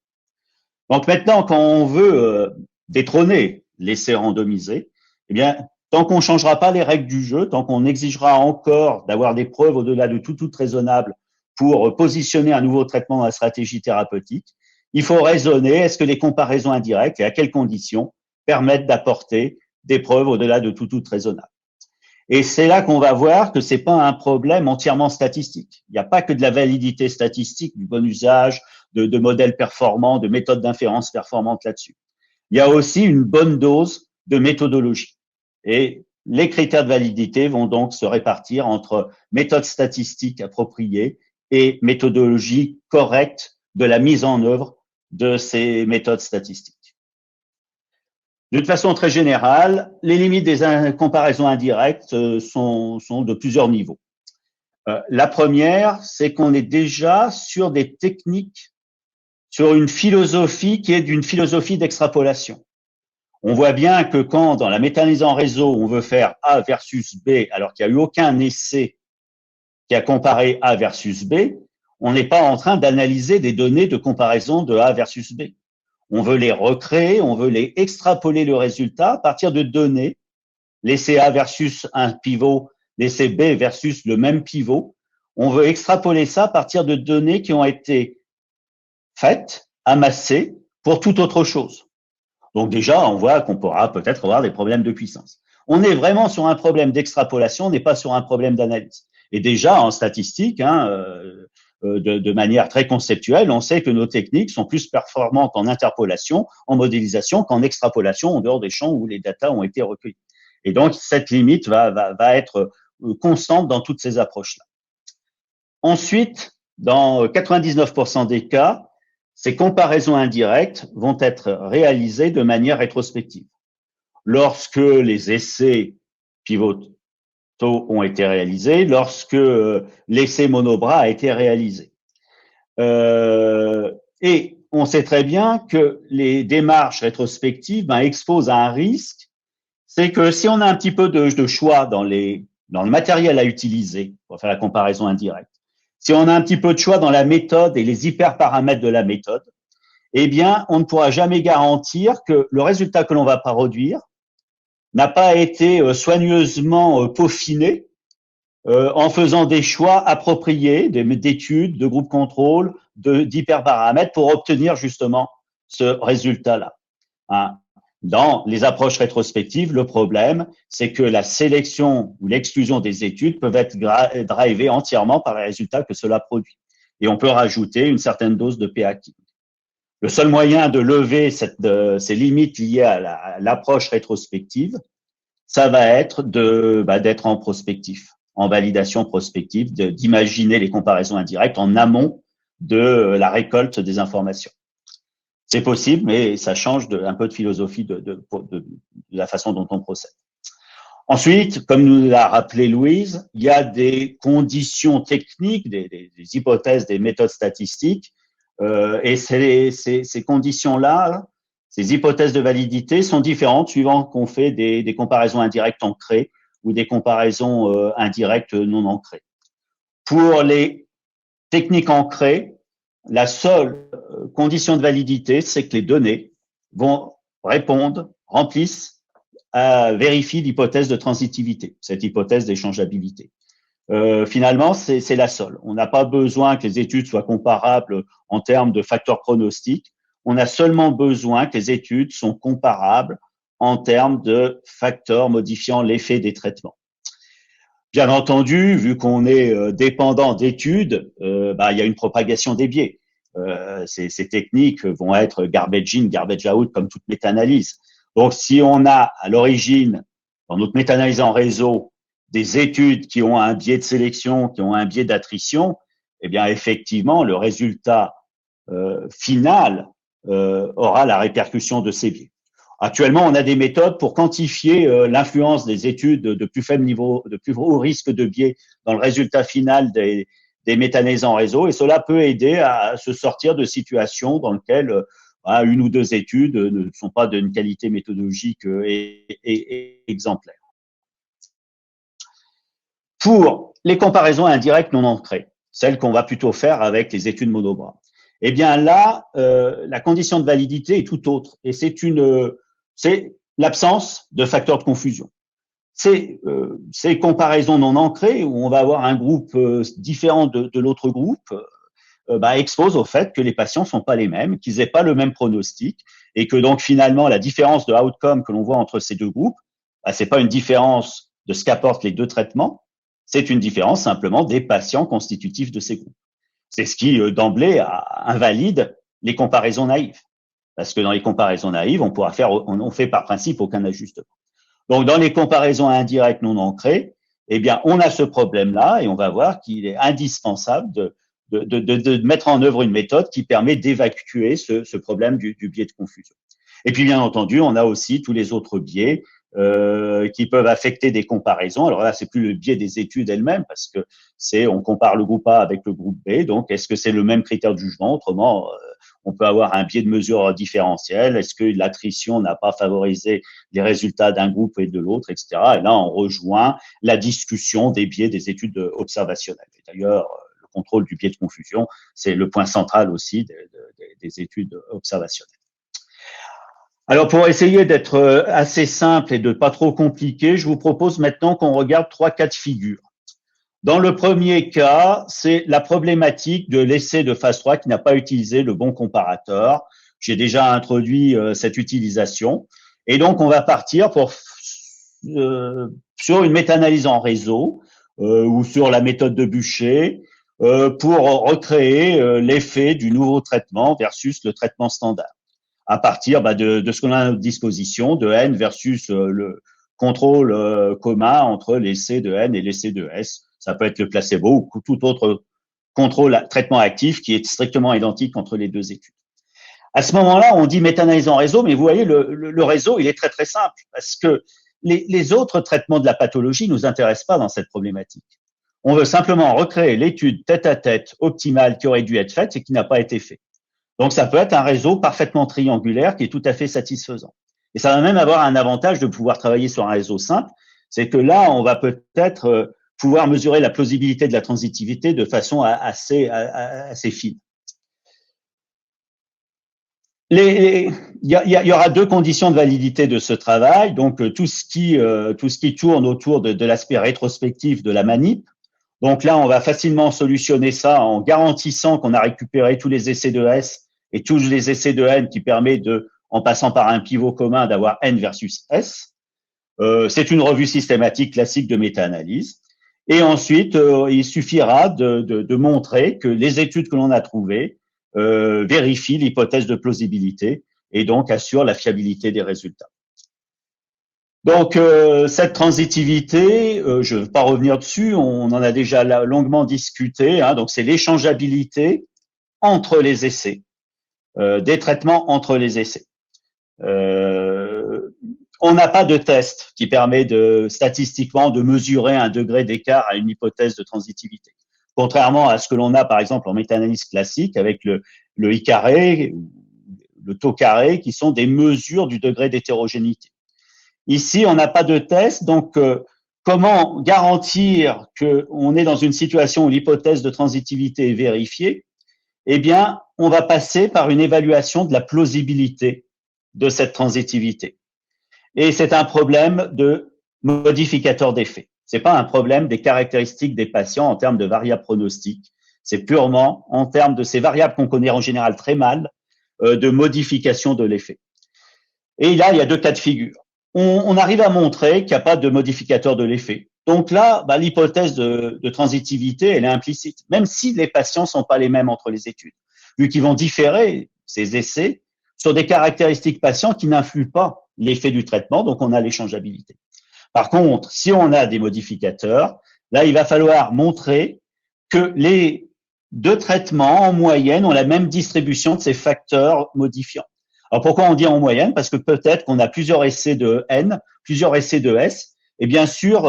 Donc maintenant, quand on veut détrôner l'essai randomisé, eh bien, tant qu'on ne changera pas les règles du jeu, tant qu'on exigera encore d'avoir des preuves au-delà de tout raisonnable pour positionner un nouveau traitement dans la stratégie thérapeutique, il faut raisonner, est-ce que les comparaisons indirectes et à quelles conditions permettent d'apporter des preuves au-delà de tout raisonnable. Et c'est là qu'on va voir que c'est pas un problème entièrement statistique. Il n'y a pas que de la validité statistique, du bon usage, de modèles performants, de méthodes d'inférence performantes là-dessus. Il y a aussi une bonne dose de méthodologie. Et les critères de validité vont donc se répartir entre méthodes statistiques appropriées et méthodologie correcte de la mise en œuvre de ces méthodes statistiques. D'une façon très générale, les limites des comparaisons indirectes sont de plusieurs niveaux. La première, c'est qu'on est déjà sur des techniques, sur une philosophie qui est d'une philosophie d'extrapolation. On voit bien que quand, dans la méta-analyse en réseau, on veut faire A versus B, alors qu'il n'y a eu aucun essai qui a comparé A versus B, on n'est pas en train d'analyser des données de comparaison de A versus B. On veut les recréer, on veut les extrapoler le résultat à partir de données, laisser A versus un pivot, laisser B versus le même pivot. On veut extrapoler ça à partir de données qui ont été faites, amassées pour toute autre chose. Donc déjà, on voit qu'on pourra peut-être avoir des problèmes de puissance. On est vraiment sur un problème d'extrapolation, on n'est pas sur un problème d'analyse. Et déjà, en statistique, de manière très conceptuelle, on sait que nos techniques sont plus performantes en interpolation, en modélisation, qu'en extrapolation en dehors des champs où les datas ont été recueillis. Et donc, cette limite va être constante dans toutes ces approches-là. Ensuite, dans 99% des cas, ces comparaisons indirectes vont être réalisées de manière rétrospective. Lorsque les essais pivotaux ont été réalisés, lorsque l'essai monobras a été réalisé. Et on sait très bien que les démarches rétrospectives exposent à un risque, c'est que si on a un petit peu de choix dans le matériel à utiliser pour faire la comparaison indirecte, si on a un petit peu de choix dans la méthode et les hyperparamètres de la méthode, eh bien, on ne pourra jamais garantir que le résultat que l'on va produire n'a pas été soigneusement peaufiné en faisant des choix appropriés d'études, de groupes contrôle, d'hyperparamètres pour obtenir justement ce résultat-là. Dans les approches rétrospectives, le problème, c'est que la sélection ou l'exclusion des études peuvent être drivées entièrement par les résultats que cela produit. Et on peut rajouter une certaine dose de p-hacking. Le seul moyen de lever ces limites liées à l'approche rétrospective, ça va être d'être en prospectif, en validation prospective, d'imaginer les comparaisons indirectes en amont de la récolte des informations. C'est possible, mais ça change un peu de philosophie de la façon dont on procède. Ensuite, comme nous l'a rappelé Louise, il y a des conditions techniques, des hypothèses, des méthodes statistiques, et ces conditions-là, ces hypothèses de validité sont différentes suivant qu'on fait des comparaisons indirectes ancrées ou des comparaisons indirectes non ancrées. Pour les techniques ancrées, la seule condition de validité, c'est que les données remplissent, vérifient l'hypothèse de transitivité, cette hypothèse d'échangeabilité. Finalement, c'est la seule. On n'a pas besoin que les études soient comparables en termes de facteurs pronostiques. On a seulement besoin que les études sont comparables en termes de facteurs modifiant l'effet des traitements. Bien entendu, vu qu'on est dépendant d'études, il y a une propagation des biais. Ces techniques vont être garbage in, garbage out, comme toute méta-analyse. Donc, si on a à l'origine, dans notre méta-analyse en réseau, des études qui ont un biais de sélection, qui ont un biais d'attrition, eh bien, effectivement, le résultat final aura la répercussion de ces biais. Actuellement, on a des méthodes pour quantifier l'influence des études de plus faible niveau, de plus haut risque de biais dans le résultat final des méta-analyses en réseau, et cela peut aider à se sortir de situations dans lesquelles une ou deux études ne sont pas d'une qualité méthodologique exemplaire. Pour les comparaisons indirectes non ancrées, celles qu'on va plutôt faire avec les études monobras, eh bien là, la condition de validité est tout autre, et c'est l'absence de facteurs de confusion. Ces comparaisons non ancrées, où on va avoir un groupe différent de l'autre groupe, expose au fait que les patients sont pas les mêmes, qu'ils n'aient pas le même pronostic, et que donc finalement la différence de outcome que l'on voit entre ces deux groupes, c'est pas une différence de ce qu'apportent les deux traitements, c'est une différence simplement des patients constitutifs de ces groupes. C'est ce qui d'emblée invalide les comparaisons naïves, parce que dans les comparaisons naïves, on fait par principe aucun ajustement. Donc dans les comparaisons indirectes non ancrées, eh bien on a ce problème-là, et on va voir qu'il est indispensable de mettre en œuvre une méthode qui permet d'évacuer ce problème du biais de confusion. Et puis bien entendu, on a aussi tous les autres biais qui peuvent affecter des comparaisons. Alors là, c'est plus le biais des études elles-mêmes, parce que on compare le groupe A avec le groupe B, donc est-ce que c'est le même critère de jugement? Autrement, on peut avoir un biais de mesure différentiel. Est-ce que l'attrition n'a pas favorisé les résultats d'un groupe et de l'autre, etc. Et là, on rejoint la discussion des biais des études observationnelles. Et d'ailleurs, le contrôle du biais de confusion, c'est le point central aussi des études observationnelles. Alors, pour essayer d'être assez simple et de pas trop compliqué, je vous propose maintenant qu'on regarde 3 cas de figure. Dans le premier cas, c'est la problématique de l'essai de phase 3 qui n'a pas utilisé le bon comparateur. J'ai déjà introduit cette utilisation. Et donc, on va partir sur une méta-analyse en réseau ou sur la méthode de Bucher pour recréer l'effet du nouveau traitement versus le traitement standard à partir de ce qu'on a à notre disposition, de N versus le contrôle commun entre l'essai de N et l'essai de S. Ça peut être le placebo ou tout autre contrôle traitement actif qui est strictement identique entre les deux études. À ce moment-là, on dit méta-analyse en réseau, mais vous voyez, le réseau, il est très, très simple parce que les autres traitements de la pathologie nous intéressent pas dans cette problématique. On veut simplement recréer l'étude tête-à-tête optimale qui aurait dû être faite et qui n'a pas été faite. Donc, ça peut être un réseau parfaitement triangulaire qui est tout à fait satisfaisant. Et ça va même avoir un avantage de pouvoir travailler sur un réseau simple, c'est que là, on va peut-être pouvoir mesurer la plausibilité de la transitivité de façon assez fine. Il y aura 2 conditions de validité de ce travail. Donc, tout ce qui tourne autour de l'aspect rétrospectif de la manip. Donc là, on va facilement solutionner ça en garantissant qu'on a récupéré tous les essais de S et tous les essais de N qui permet en passant par un pivot commun, d'avoir N versus S. C'est une revue systématique classique de méta-analyse. Et ensuite, il suffira de montrer que les études que l'on a trouvées vérifient l'hypothèse de plausibilité et donc assurent la fiabilité des résultats. Donc, cette transitivité, je ne vais pas revenir dessus, on en a déjà longuement discuté, hein, donc c'est l'échangeabilité entre les essais, des traitements entre les essais. On n'a pas de test qui permet statistiquement de mesurer un degré d'écart à une hypothèse de transitivité. Contrairement à ce que l'on a, par exemple, en méta-analyse classique avec le I carré, le taux carré, qui sont des mesures du degré d'hétérogénéité. Ici, on n'a pas de test, donc comment garantir qu'on est dans une situation où l'hypothèse de transitivité est vérifiée? Eh bien, on va passer par une évaluation de la plausibilité de cette transitivité. Et c'est un problème de modificateur d'effet. C'est pas un problème des caractéristiques des patients en termes de variables pronostiques. C'est purement en termes de ces variables qu'on connaît en général très mal, de modification de l'effet. Et là, il y a 2 cas de figure. On arrive à montrer qu'il n'y a pas de modificateur de l'effet. Donc là, l'hypothèse de transitivité, elle est implicite, même si les patients sont pas les mêmes entre les études, vu qu'ils vont différer ces essais sur des caractéristiques patients qui n'influent pas l'effet du traitement, donc on a l'échangeabilité. Par contre, si on a des modificateurs, là, il va falloir montrer que les 2 traitements, en moyenne, ont la même distribution de ces facteurs modifiants. Alors, pourquoi on dit en moyenne? Parce que peut-être qu'on a plusieurs essais de N, plusieurs essais de S, et bien sûr,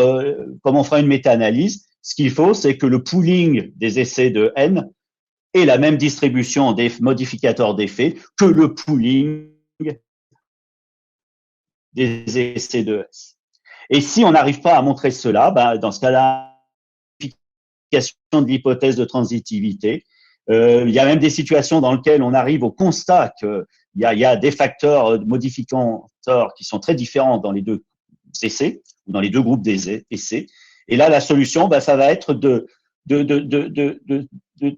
comme on fera une méta-analyse, ce qu'il faut, c'est que le pooling des essais de N ait la même distribution des modificateurs d'effet que le pooling des essais de S. Et si on n'arrive pas à montrer cela, dans ce cas-là, l'application de l'hypothèse de transitivité, il y a même des situations dans lesquelles on arrive au constat qu'il y a des facteurs modificateurs qui sont très différents dans les 2 essais, ou dans les 2 groupes d'essais. Et là, la solution, ça va être de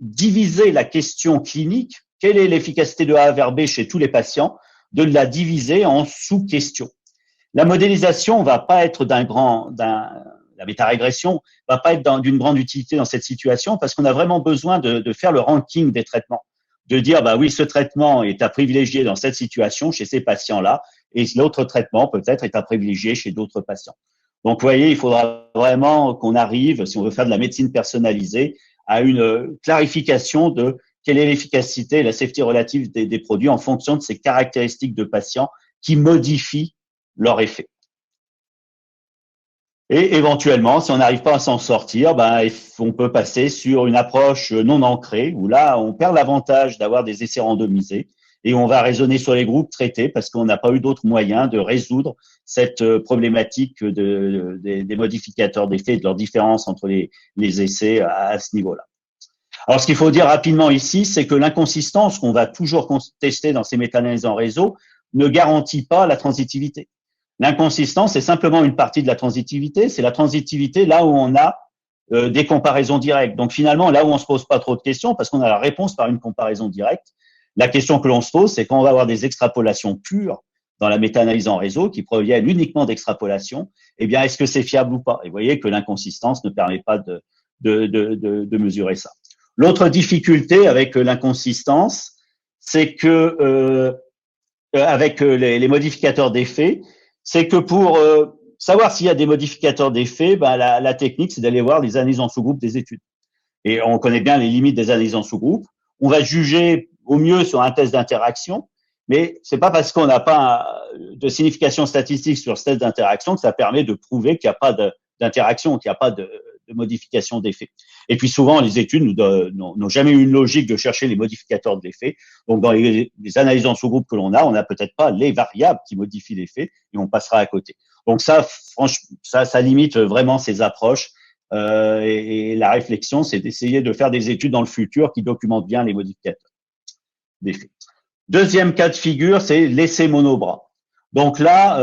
diviser la question clinique, quelle est l'efficacité de A vers B chez tous les patients, de la diviser en sous-questions. La modélisation va pas être la métarégression va pas être d'une grande utilité dans cette situation parce qu'on a vraiment besoin de faire le ranking des traitements, de dire oui, ce traitement est à privilégier dans cette situation chez ces patients-là et l'autre traitement peut-être est à privilégier chez d'autres patients. Donc, vous voyez, il faudra vraiment qu'on arrive, si on veut faire de la médecine personnalisée, à une clarification de quelle est l'efficacité et la safety relative des produits en fonction de ces caractéristiques de patients qui modifient leur effet. Et éventuellement, si on n'arrive pas à s'en sortir, on peut passer sur une approche non ancrée, où là, on perd l'avantage d'avoir des essais randomisés et on va raisonner sur les groupes traités parce qu'on n'a pas eu d'autre moyen de résoudre cette problématique des modificateurs d'effet et de leur différence entre les essais à ce niveau-là. Alors, ce qu'il faut dire rapidement ici, c'est que l'inconsistance qu'on va toujours tester dans ces méta-analyses en réseau ne garantit pas la transitivité. L'inconsistance, c'est simplement une partie de la transitivité. C'est la transitivité là où on a des comparaisons directes. Donc, finalement, là où on se pose pas trop de questions, parce qu'on a la réponse par une comparaison directe, la question que l'on se pose, c'est quand on va avoir des extrapolations pures dans la méta-analyse en réseau qui proviennent uniquement d'extrapolation, eh bien, est-ce que c'est fiable ou pas? Et vous voyez que l'inconsistance ne permet pas de mesurer ça. L'autre difficulté avec l'inconsistance, c'est que avec les modificateurs d'effet, c'est que pour savoir s'il y a des modificateurs d'effet, la technique, c'est d'aller voir les analyses en sous-groupe des études. Et on connaît bien les limites des analyses en sous-groupe. On va juger au mieux sur un test d'interaction, mais c'est pas parce qu'on n'a pas de signification statistique sur ce test d'interaction que ça permet de prouver qu'il n'y a pas d'interaction, qu'il n'y a pas de modification d'effet. Et puis souvent, les études n'ont jamais eu une logique de chercher les modificateurs de l'effet. Donc, dans les analyses en sous-groupe que l'on a, on n'a peut-être pas les variables qui modifient l'effet et on passera à côté. Donc ça, franchement, ça limite vraiment ces approches. Et la réflexion, c'est d'essayer de faire des études dans le futur qui documentent bien les modificateurs d'effet. Deuxième cas de figure, c'est l'essai monobras. Donc là,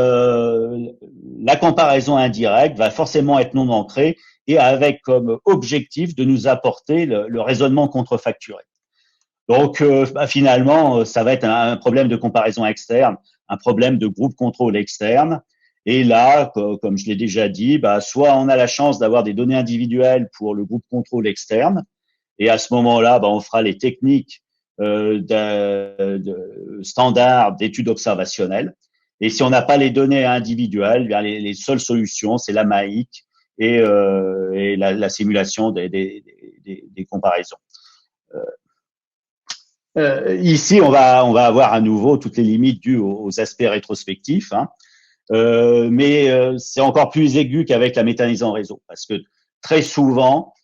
la comparaison indirecte va forcément être non ancrée et avec comme objectif de nous apporter le raisonnement contrefacturé. Donc finalement, ça va être un problème de comparaison externe, un problème de groupe contrôle externe. Et là, comme je l'ai déjà dit, soit on a la chance d'avoir des données individuelles pour le groupe contrôle externe, et à ce moment-là, on fera les techniques standards d'études observationnelles. Et si on n'a pas les données individuelles, les seules solutions, c'est la MAIC et la simulation des comparaisons. Ici, on va avoir à nouveau toutes les limites dues aux aspects rétrospectifs, hein. Mais c'est encore plus aigu qu'avec la méta-analyse en réseau, parce que très souvent,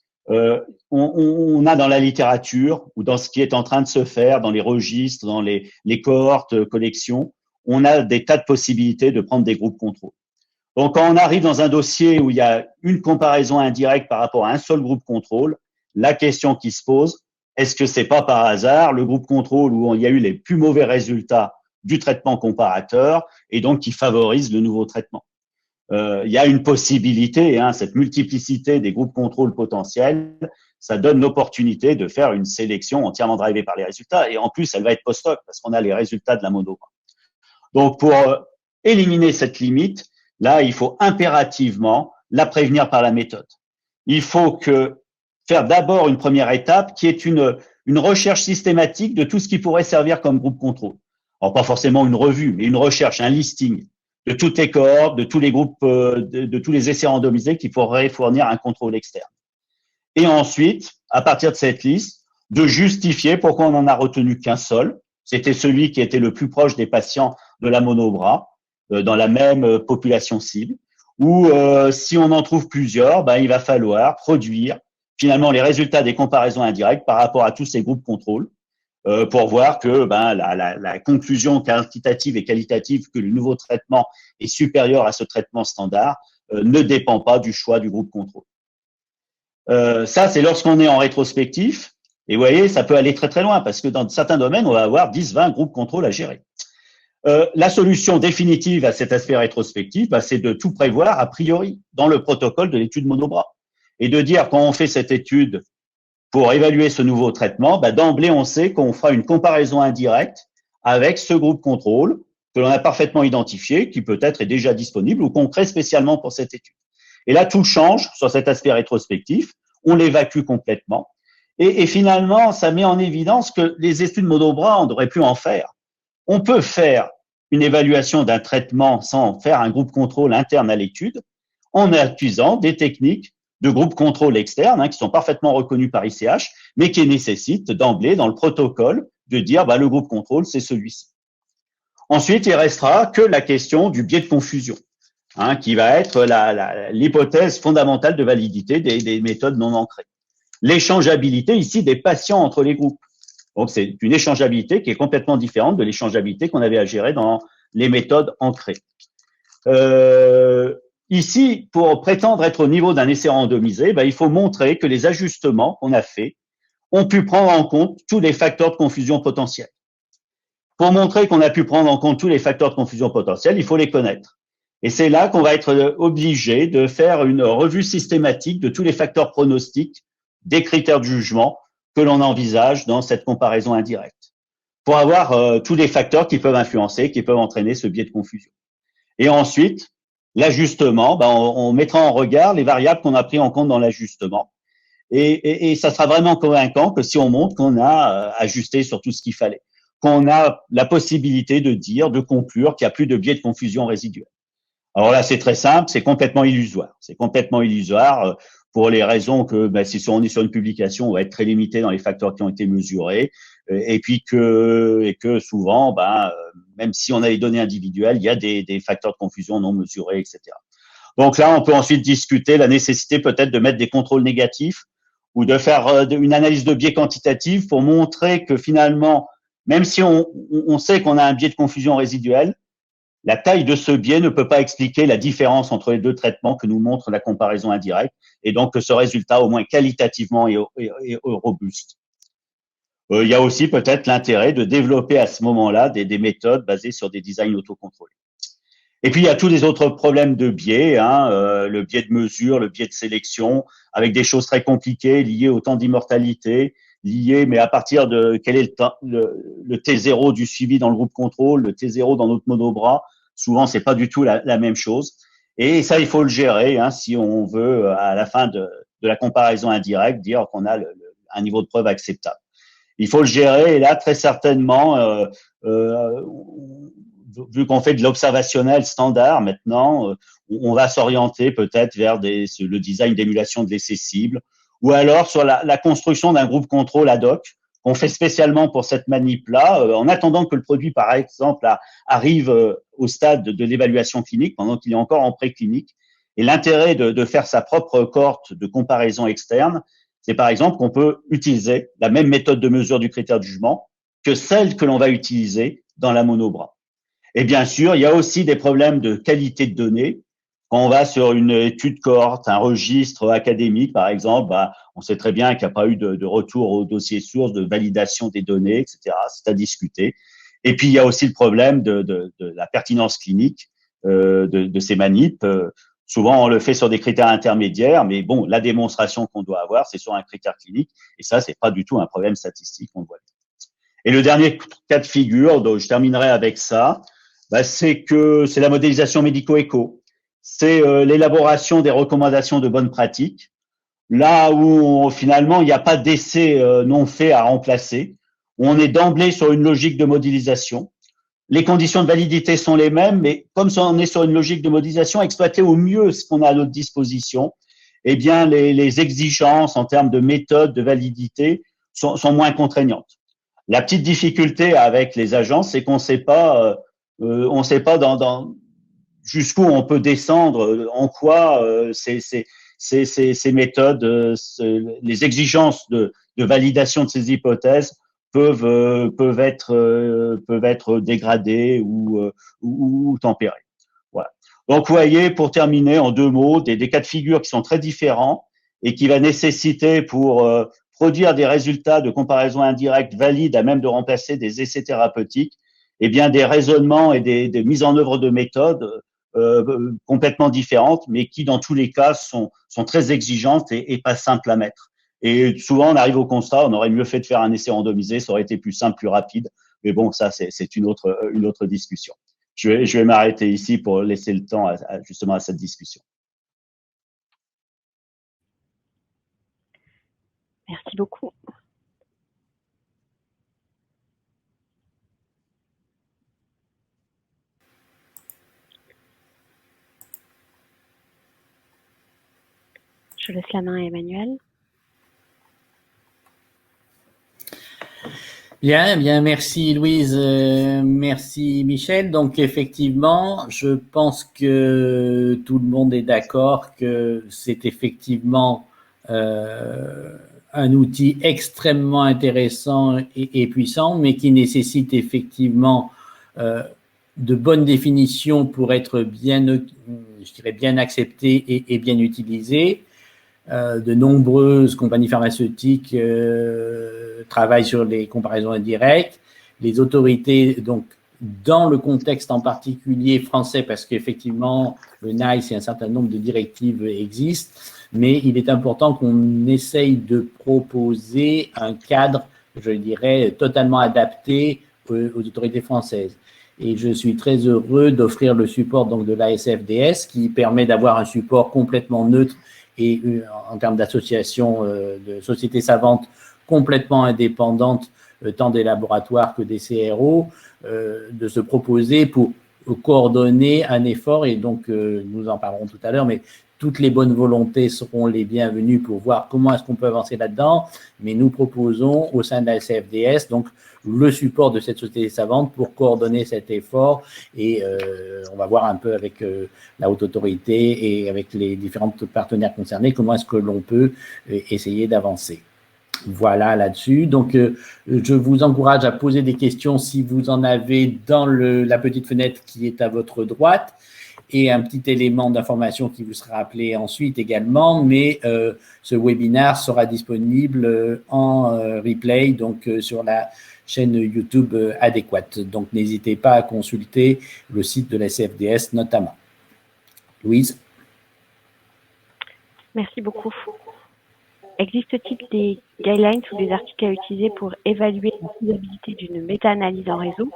on a dans la littérature ou dans ce qui est en train de se faire, dans les registres, dans les cohortes, collections, on a des tas de possibilités de prendre des groupes contrôle. Donc, quand on arrive dans un dossier où il y a une comparaison indirecte par rapport à un seul groupe contrôle, la question qui se pose, est-ce que c'est pas par hasard le groupe contrôle où il y a eu les plus mauvais résultats du traitement comparateur et donc qui favorise le nouveau traitement? Il y a une possibilité, hein, cette multiplicité des groupes contrôle potentiels, ça donne l'opportunité de faire une sélection entièrement drivée par les résultats et en plus, elle va être post-hoc parce qu'on a les résultats de la monobras. Donc, pour éliminer cette limite, là, il faut impérativement la prévenir par la méthode. Il faut faire d'abord une première étape qui est une recherche systématique de tout ce qui pourrait servir comme groupe contrôle. Alors, pas forcément une revue, mais une recherche, un listing de toutes les cohortes, de tous les groupes, de tous les essais randomisés qui pourraient fournir un contrôle externe. Et ensuite, à partir de cette liste, de justifier pourquoi on n'en a retenu qu'un seul. C'était celui qui était le plus proche des patients de la monobras, dans la même population cible. Ou si on en trouve plusieurs, il va falloir produire finalement les résultats des comparaisons indirectes par rapport à tous ces groupes contrôle pour voir que la conclusion quantitative et qualitative que le nouveau traitement est supérieur à ce traitement standard ne dépend pas du choix du groupe contrôle. Ça, c'est lorsqu'on est en rétrospectif. Et vous voyez, ça peut aller très très loin parce que dans certains domaines, on va avoir 10-20 groupes contrôle à gérer. La solution définitive à cet aspect rétrospectif, c'est de tout prévoir a priori dans le protocole de l'étude monobras et de dire quand on fait cette étude pour évaluer ce nouveau traitement, d'emblée on sait qu'on fera une comparaison indirecte avec ce groupe contrôle que l'on a parfaitement identifié, qui peut-être est déjà disponible ou qu'on crée spécialement pour cette étude. Et là, tout change sur cet aspect rétrospectif, on l'évacue complètement. Et finalement, ça met en évidence que les études monobras, on ne devrait plus en faire. On peut faire une évaluation d'un traitement sans faire un groupe contrôle interne à l'étude en utilisant des techniques de groupe contrôle externe qui sont parfaitement reconnus par ICH, mais qui nécessitent d'emblée dans le protocole de dire le groupe contrôle, c'est celui-ci. Ensuite, il restera que la question du biais de confusion. hein, qui va être l'hypothèse fondamentale de validité des méthodes non ancrées. L'échangeabilité ici des patients entre les groupes. Donc, c'est une échangeabilité qui est complètement différente de l'échangeabilité qu'on avait à gérer dans les méthodes ancrées. Ici, pour prétendre être au niveau d'un essai randomisé, il faut montrer que les ajustements qu'on a faits ont pu prendre en compte tous les facteurs de confusion potentiels. Pour montrer qu'on a pu prendre en compte tous les facteurs de confusion potentiels, il faut les connaître. Et c'est là qu'on va être obligé de faire une revue systématique de tous les facteurs pronostiques des critères de jugement que l'on envisage dans cette comparaison indirecte, pour avoir tous les facteurs qui peuvent influencer, qui peuvent entraîner ce biais de confusion. Et ensuite, l'ajustement, on mettra en regard les variables qu'on a pris en compte dans l'ajustement. Et ça sera vraiment convaincant que si on montre qu'on a ajusté sur tout ce qu'il fallait, qu'on a la possibilité de dire, de conclure qu'il n'y a plus de biais de confusion résiduel. Alors là, c'est très simple, c'est complètement illusoire. C'est complètement illusoire pour les raisons que si on est sur une publication, on va être très limité dans les facteurs qui ont été mesurés, et puis que souvent, même si on a les données individuelles, il y a des facteurs de confusion non mesurés, etc. Donc là, on peut ensuite discuter la nécessité peut-être de mettre des contrôles négatifs ou de faire une analyse de biais quantitatif pour montrer que finalement, même si on sait qu'on a un biais de confusion résiduel, la taille de ce biais ne peut pas expliquer la différence entre les deux traitements que nous montre la comparaison indirecte, et donc que ce résultat, au moins qualitativement, est robuste. Il y a aussi peut-être l'intérêt de développer à ce moment-là des méthodes basées sur des designs autocontrôlés. Et puis, il y a tous les autres problèmes de biais, le biais de mesure, le biais de sélection, avec des choses très compliquées liées au temps d'immortalité, mais à partir de quel est le T0 du suivi dans le groupe contrôle, le T0 dans notre monobras. Souvent, c'est pas du tout la même chose. Et ça, il faut le gérer si on veut, à la fin de la comparaison indirecte, dire qu'on a un niveau de preuve acceptable. Il faut le gérer, et là, très certainement, vu qu'on fait de l'observationnel standard maintenant, on va s'orienter peut-être vers le design d'émulation de l'essai cible, ou alors sur la construction d'un groupe contrôle ad hoc qu'on fait spécialement pour cette manip-là, en attendant que le produit, par exemple, arrive au stade de l'évaluation clinique, pendant qu'il est encore en préclinique. Et l'intérêt de faire sa propre cohorte de comparaison externe, c'est par exemple qu'on peut utiliser la même méthode de mesure du critère de jugement que celle que l'on va utiliser dans la monobras. Et bien sûr, il y a aussi des problèmes de qualité de données. Quand on va sur une étude cohorte, un registre académique, par exemple, on sait très bien qu'il n'y a pas eu de retour au dossier source, de validation des données, etc. C'est à discuter. Et puis, il y a aussi le problème de la pertinence clinique de ces manips. Souvent, on le fait sur des critères intermédiaires, mais bon, la démonstration qu'on doit avoir, c'est sur un critère clinique. Et ça, c'est pas du tout un problème statistique, on le voit. Et le dernier cas de figure, donc je terminerai avec ça, c'est la modélisation médico-éco. C'est l'élaboration des recommandations de bonnes pratiques. Là où finalement, il n'y a pas d'essai non fait à remplacer, où on est d'emblée sur une logique de modélisation. Les conditions de validité sont les mêmes, mais comme on est sur une logique de modélisation, exploiter au mieux ce qu'on a à notre disposition, eh bien, les exigences en termes de méthode, de validité sont moins contraignantes. La petite difficulté avec les agences, c'est qu'on sait pas jusqu'où on peut descendre, en quoi ces méthodes, les exigences de validation de ces hypothèses peuvent être dégradées ou tempérées. Voilà. Donc, vous voyez, pour terminer, en deux mots, des cas de figure qui sont très différents et qui va nécessiter pour produire des résultats de comparaison indirecte valides à même de remplacer des essais thérapeutiques, eh bien, des raisonnements et des mises en œuvre de méthodes complètement différentes, mais qui, dans tous les cas, sont très exigeantes et pas simples à mettre. Et souvent, on arrive au constat, on aurait mieux fait de faire un essai randomisé, ça aurait été plus simple, plus rapide. Mais bon, ça, c'est une autre discussion. Je vais m'arrêter ici pour laisser le temps justement à cette discussion. Merci beaucoup. Je laisse la main à Emmanuel. Bien, bien, merci Louise, merci Michel. Donc effectivement, je pense que tout le monde est d'accord que c'est effectivement un outil extrêmement intéressant et puissant, mais qui nécessite effectivement de bonnes définitions pour être bien, je dirais, bien accepté et bien utilisé. De nombreuses compagnies pharmaceutiques travaillent sur les comparaisons indirectes. Les autorités, donc, dans le contexte en particulier français, parce qu'effectivement, le NICE et un certain nombre de directives existent, mais il est important qu'on essaye de proposer un cadre, je dirais, totalement adapté aux autorités françaises. Et je suis très heureux d'offrir le support donc de l'ASFDS qui permet d'avoir un support complètement neutre et en termes d'association de sociétés savantes complètement indépendantes, tant des laboratoires que des CRO, de se proposer pour coordonner un effort. Et donc, nous en parlerons tout à l'heure, mais toutes les bonnes volontés seront les bienvenues pour voir comment est-ce qu'on peut avancer là-dedans. Mais nous proposons au sein de la CFDS donc le support de cette société savante pour coordonner cet effort et on va voir un peu avec la haute autorité et avec les différents partenaires concernés comment est-ce que l'on peut essayer d'avancer. Voilà là-dessus. Donc, je vous encourage à poser des questions si vous en avez dans la petite fenêtre qui est à votre droite. Et un petit élément d'information qui vous sera appelé ensuite également, mais ce webinaire sera disponible en replay, donc sur la chaîne YouTube adéquate. Donc, n'hésitez pas à consulter le site de la CFDS notamment. Louise? Merci beaucoup. Existe-t-il des guidelines ou des articles à utiliser pour évaluer la faisabilité d'une méta-analyse en réseau?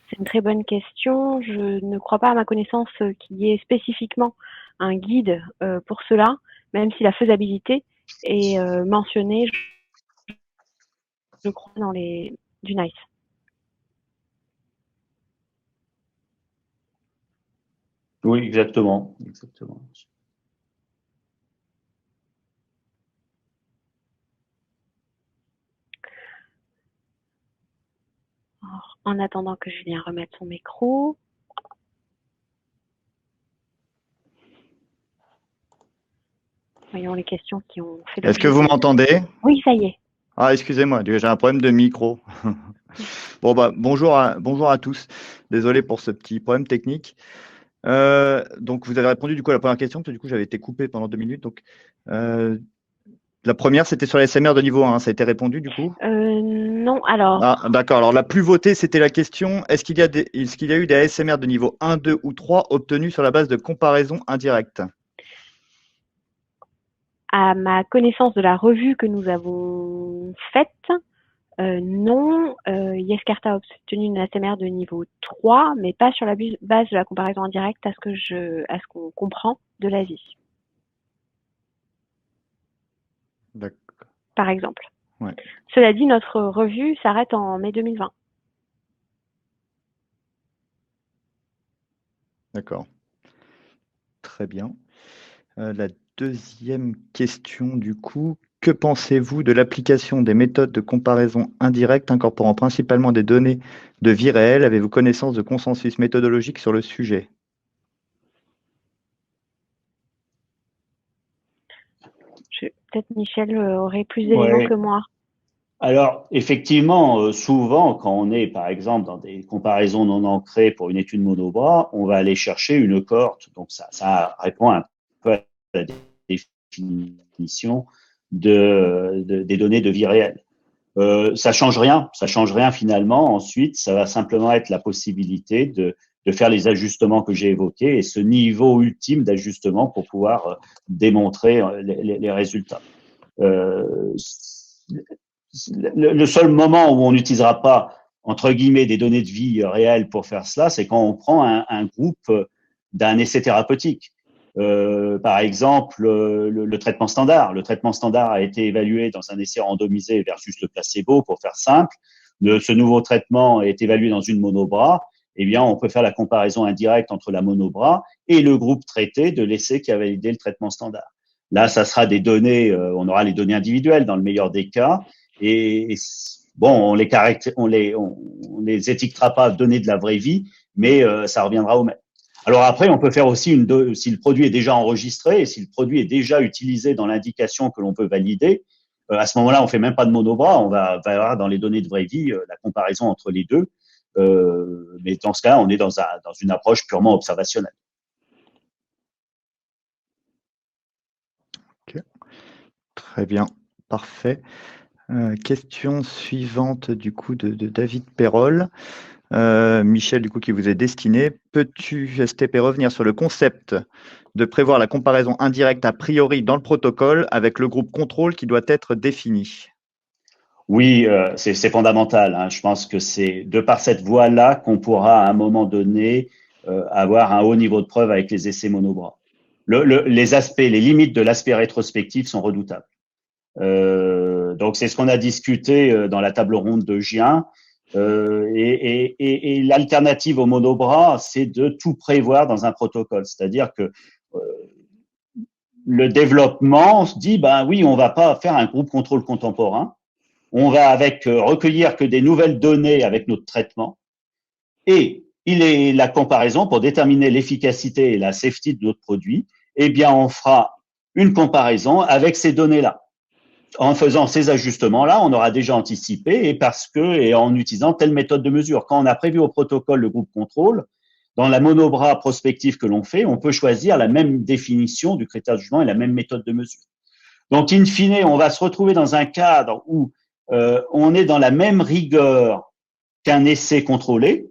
C'est une très bonne question. Je ne crois pas à ma connaissance qu'il y ait spécifiquement un guide pour cela, même si la faisabilité est mentionnée, je crois, dans du NICE. Oui, exactement. Alors, en attendant que Julien remette son micro. Voyons les questions qui ont fait l'objet. Est-ce que vous m'entendez? Oui, ça y est. Ah, excusez-moi, j'ai un problème de micro. Bon, bonjour à tous. Désolé pour ce petit problème technique. Donc, vous avez répondu du coup à la première question, parce que du coup, j'avais été coupé pendant 2 minutes. Donc, la première, c'était sur les SMR de niveau 1. Ça a été répondu du coup? Non, alors. Ah, d'accord. Alors, la plus votée, c'était la question, est-ce qu'il y a eu des ASMR de niveau 1, 2 ou 3 obtenus sur la base de comparaison indirecte? À ma connaissance de la revue que nous avons faite, non. Yescarta a obtenu une ASMR de niveau 3, mais pas sur la base de la comparaison indirecte à ce qu'on comprend de l'Asie. D'accord. Par exemple. Ouais. Cela dit, notre revue s'arrête en mai 2020. D'accord. Très bien. La deuxième question, du coup, que pensez-vous de l'application des méthodes de comparaison indirecte incorporant principalement des données de vie réelle? Avez-vous connaissance de consensus méthodologique sur le sujet? Peut-être Michel aurait plus d'éléments que moi. Alors, effectivement, souvent, quand on est, par exemple, dans des comparaisons non ancrées pour une étude monobras, on va aller chercher une cohorte. Donc, ça répond un peu à la définition des données de vie réelle. Ça change rien finalement. Ensuite, ça va simplement être la possibilité de faire les ajustements que j'ai évoqués et ce niveau ultime d'ajustement pour pouvoir démontrer les résultats. Le seul moment où on n'utilisera pas, entre guillemets, des données de vie réelles pour faire cela, c'est quand on prend un groupe d'un essai thérapeutique. Par exemple, le traitement standard. Le traitement standard a été évalué dans un essai randomisé versus le placebo, pour faire simple. Ce nouveau traitement est évalué dans une monobras. Eh bien, on peut faire la comparaison indirecte entre la monobras et le groupe traité de l'essai qui a validé le traitement standard. Là, ça sera des données, on aura les données individuelles dans le meilleur des cas. Et bon, on les étiquetera pas données de la vraie vie, mais ça reviendra au même. Alors après, on peut faire aussi si le produit est déjà enregistré et si le produit est déjà utilisé dans l'indication que l'on peut valider, à ce moment-là, on fait même pas de monobras, on va avoir dans les données de vraie vie la comparaison entre les deux. Mais dans ce cas, on est dans une approche purement observationnelle. Okay. Très bien, parfait. Question suivante du coup de David Perrol. Michel, du coup, qui vous est destiné. Peux-tu, STP, revenir sur le concept de prévoir la comparaison indirecte a priori dans le protocole avec le groupe contrôle qui doit être défini? Oui, c'est fondamental. Hein. Je pense que c'est de par cette voie-là qu'on pourra à un moment donné avoir un haut niveau de preuve avec les essais monobras. Les limites de l'aspect rétrospectif sont redoutables. Donc c'est ce qu'on a discuté dans la table ronde de juin. Et l'alternative au monobras, c'est de tout prévoir dans un protocole. C'est-à-dire que le développement se dit, ben oui, on va pas faire un groupe contrôle contemporain. On va recueillir que des nouvelles données avec notre traitement. Et il est la comparaison pour déterminer l'efficacité et la safety de notre produit. Eh bien, on fera une comparaison avec ces données-là. En faisant ces ajustements-là, on aura déjà anticipé et en utilisant telle méthode de mesure. Quand on a prévu au protocole le groupe contrôle, dans la monobras prospective que l'on fait, on peut choisir la même définition du critère de jugement et la même méthode de mesure. Donc, in fine, on va se retrouver dans un cadre où on est dans la même rigueur qu'un essai contrôlé,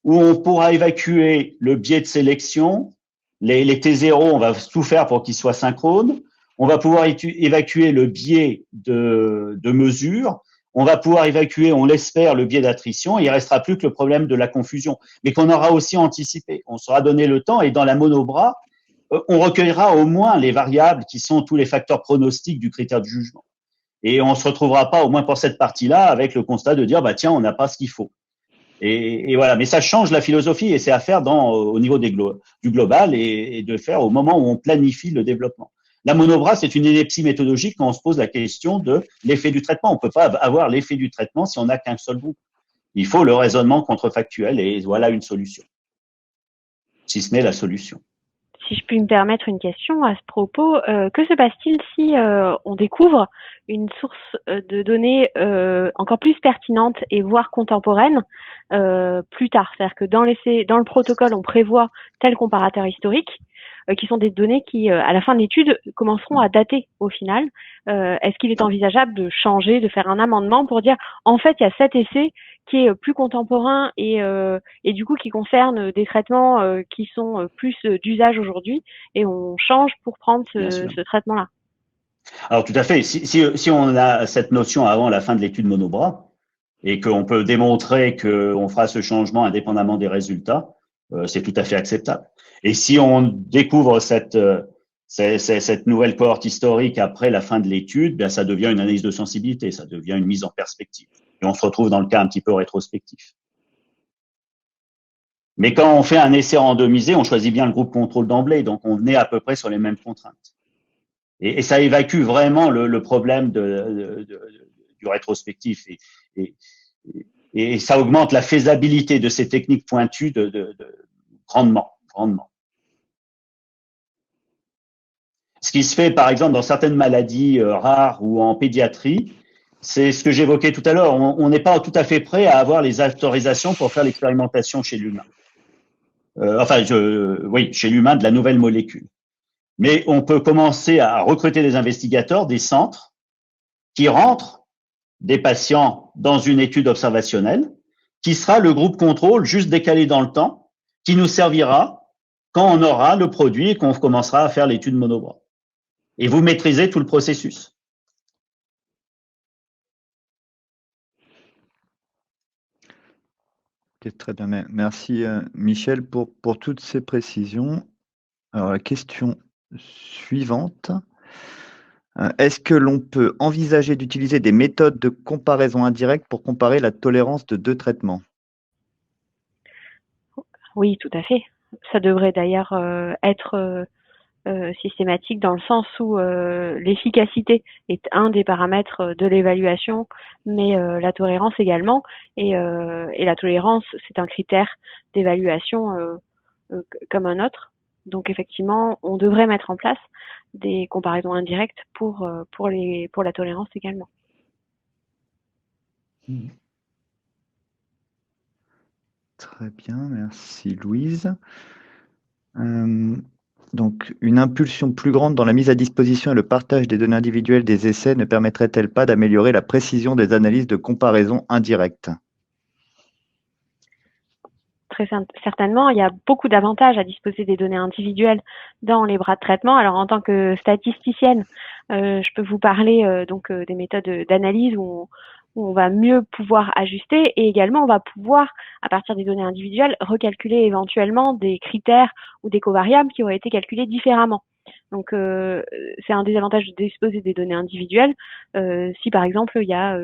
où on pourra évacuer le biais de sélection, les T0, on va tout faire pour qu'ils soient synchrones. On va pouvoir évacuer le biais de mesure. On va pouvoir évacuer, on l'espère, le biais d'attrition. Il ne restera plus que le problème de la confusion, mais qu'on aura aussi anticipé. On sera donné le temps et dans la monobras, on recueillera au moins les variables qui sont tous les facteurs pronostiques du critère de jugement. Et on ne se retrouvera pas, au moins pour cette partie-là, avec le constat de dire, bah tiens, on n'a pas ce qu'il faut. Et voilà, mais ça change la philosophie et c'est à faire au niveau du global et de faire au moment où on planifie le développement. La monobras, c'est une ineptie méthodologique quand on se pose la question de l'effet du traitement. On ne peut pas avoir l'effet du traitement si on n'a qu'un seul groupe. Il faut le raisonnement contrefactuel et voilà une solution, si ce n'est la solution. Si je puis me permettre une question à ce propos, que se passe-t-il si on découvre une source de données encore plus pertinente et voire contemporaine plus tard? C'est-à-dire que dans le protocole, on prévoit tel comparateur historique, qui sont des données qui, à la fin de l'étude, commenceront à dater au final. Est-ce qu'il est envisageable de changer, de faire un amendement pour dire, en fait, il y a cet essai qui est plus contemporain et du coup qui concerne des traitements qui sont plus d'usage aujourd'hui et on change pour prendre ce traitement-là? Alors tout à fait. Si on a cette notion avant la fin de l'étude monobras et qu'on peut démontrer qu'on fera ce changement indépendamment des résultats, c'est tout à fait acceptable. Et si on découvre cette nouvelle cohorte historique après la fin de l'étude, ben ça devient une analyse de sensibilité, ça devient une mise en perspective. Et on se retrouve dans le cas un petit peu rétrospectif. Mais quand on fait un essai randomisé, on choisit bien le groupe contrôle d'emblée, donc on est à peu près sur les mêmes contraintes. Et ça évacue vraiment le problème du rétrospectif et ça augmente la faisabilité de ces techniques pointues grandement. Ce qui se fait, par exemple, dans certaines maladies rares ou en pédiatrie, c'est ce que j'évoquais tout à l'heure. On n'est pas tout à fait prêt à avoir les autorisations pour faire l'expérimentation chez l'humain. Chez l'humain de la nouvelle molécule. Mais on peut commencer à recruter des investigateurs, des centres, qui rentrent des patients dans une étude observationnelle, qui sera le groupe contrôle juste décalé dans le temps, qui nous servira quand on aura le produit et qu'on commencera à faire l'étude monobras. Et vous maîtrisez tout le processus. Okay, très bien. Merci Michel pour toutes ces précisions. Alors la question suivante. Est-ce que l'on peut envisager d'utiliser des méthodes de comparaison indirecte pour comparer la tolérance de deux traitements? Oui, tout à fait. Ça devrait d'ailleurs être systématique dans le sens où l'efficacité est un des paramètres de l'évaluation, mais la tolérance également. Et la tolérance, c'est un critère d'évaluation comme un autre. Donc effectivement, on devrait mettre en place des comparaisons indirectes pour la tolérance également. Très bien, merci Louise. Donc, une impulsion plus grande dans la mise à disposition et le partage des données individuelles des essais ne permettrait-elle pas d'améliorer la précision des analyses de comparaison indirecte? Très certainement, il y a beaucoup d'avantages à disposer des données individuelles dans les bras de traitement. Alors, en tant que statisticienne, je peux vous parler des méthodes d'analyse où on va mieux pouvoir ajuster et également on va pouvoir, à partir des données individuelles, recalculer éventuellement des critères ou des covariables qui auraient été calculés différemment. Donc, c'est un des avantages de disposer des données individuelles. Si par exemple il y a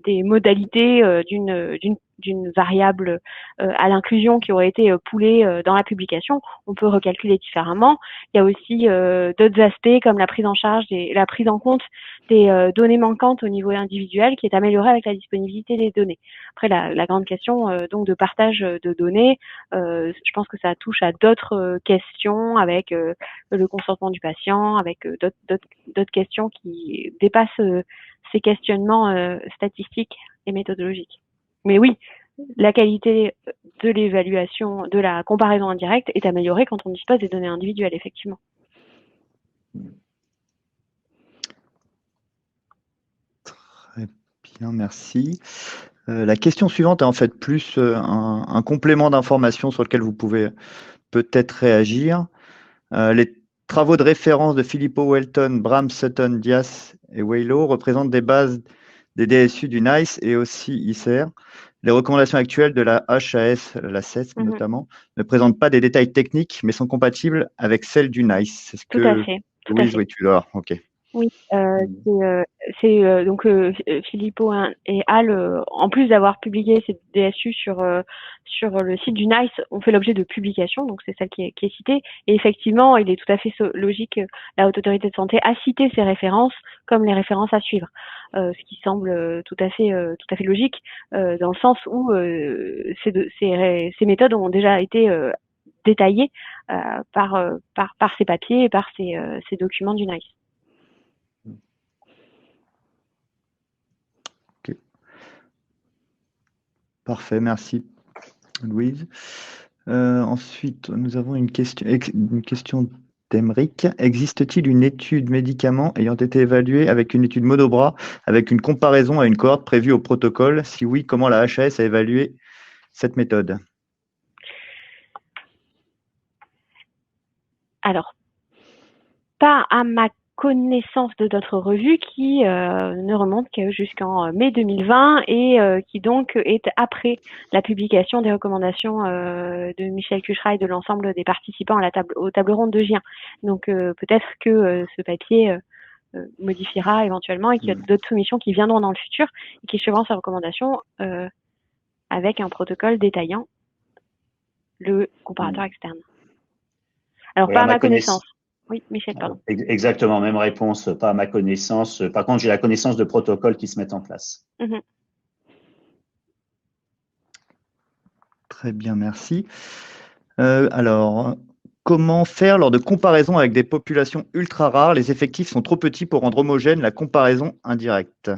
des modalités d'une variable à l'inclusion qui aurait été poolée dans la publication, on peut recalculer différemment. Il y a aussi d'autres aspects comme la prise en charge et la prise en compte des données manquantes au niveau individuel qui est améliorée avec la disponibilité des données. Après, la grande question donc de partage de données, je pense que ça touche à d'autres questions avec le consentement du patient, avec d'autres questions qui dépassent ces questionnements statistiques et méthodologiques. Mais oui, la qualité de l'évaluation, de la comparaison indirecte est améliorée quand on dispose des données individuelles, effectivement. Très bien, merci. La question suivante est en fait plus un complément d'information sur lequel vous pouvez peut-être réagir. Les travaux de référence de Filippo, Welton, Bram, Sutton, Dias et Weylo représentent des bases des DSU du NICE et aussi ICER. Les recommandations actuelles de la HAS, la CESP notamment, ne présentent pas des détails techniques, mais sont compatibles avec celles du NICE. Est-ce Tout à fait. Louise, oui, tu l'as. Ok. Oui, c'est donc Filippo et Al, en plus d'avoir publié ces DSU sur le site du NICE, ont fait l'objet de publications, donc c'est celle qui est citée. Et effectivement, il est tout à fait logique, la Haute Autorité de Santé a cité ces références comme les références à suivre, ce qui semble tout à fait logique, dans le sens où ces méthodes ont déjà été détaillées par ces papiers et par ces documents du NICE. Parfait, merci Louise. Ensuite, nous avons une question d'Emeric. Existe-t-il une étude médicament ayant été évaluée avec une étude monobras, avec une comparaison à une cohorte prévue au protocole? Si oui, comment la HAS a évalué cette méthode? Alors, pas à ma connaissance de notre revue qui ne remonte que jusqu'en mai 2020 et qui donc est après la publication des recommandations de Michel Cuchera et de l'ensemble des participants aux tables rondes de Gien. Donc peut-être que ce papier modifiera éventuellement et qu'il y a d'autres soumissions qui viendront dans le futur et qui suivront ces recommandations avec un protocole détaillant le comparateur externe. Alors, pas à ma connaissance. Oui, Michel, pardon. Exactement, même réponse, pas à ma connaissance. Par contre, j'ai la connaissance de protocoles qui se mettent en place. Très bien, merci. Alors, comment faire lors de comparaison avec des populations ultra rares? Les effectifs sont trop petits pour rendre homogène la comparaison indirecte.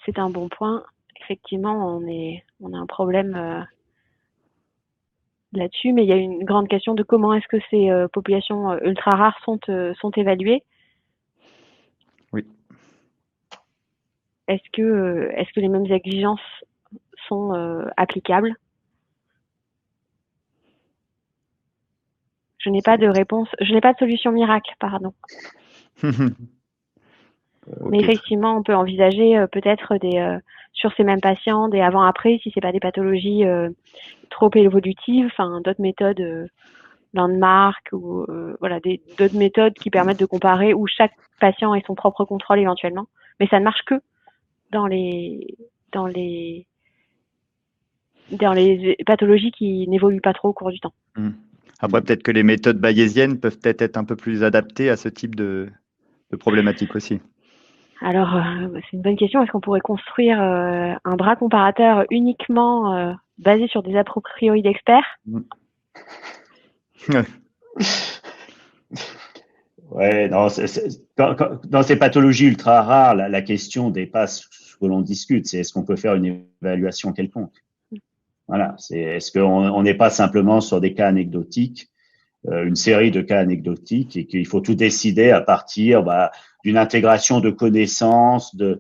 C'est un bon point. Effectivement, on a un problème là-dessus, mais il y a une grande question de comment est-ce que ces populations ultra rares sont évaluées. Oui. Est-ce que les mêmes exigences sont applicables? Je n'ai pas de réponse, je n'ai pas de solution miracle, pardon. Mais effectivement, on peut envisager peut-être sur ces mêmes patients, des avant-après, si c'est pas des pathologies trop évolutives, enfin d'autres méthodes landmark ou voilà d'autres méthodes qui permettent de comparer où chaque patient ait son propre contrôle éventuellement. Mais ça ne marche que dans les pathologies qui n'évoluent pas trop au cours du temps. Après, peut-être que les méthodes bayésiennes peuvent peut-être être un peu plus adaptées à ce type de problématique aussi. Alors, c'est une bonne question. Est-ce qu'on pourrait construire un bras comparateur uniquement basé sur des a priori d'experts? Ouais, non, dans ces pathologies ultra rares, la question dépasse ce que l'on discute. C'est est-ce qu'on peut faire une évaluation quelconque? Voilà. Est-ce qu'on n'est pas simplement sur des cas anecdotiques, une série de cas anecdotiques, et qu'il faut tout décider à partir d'une intégration de connaissances, de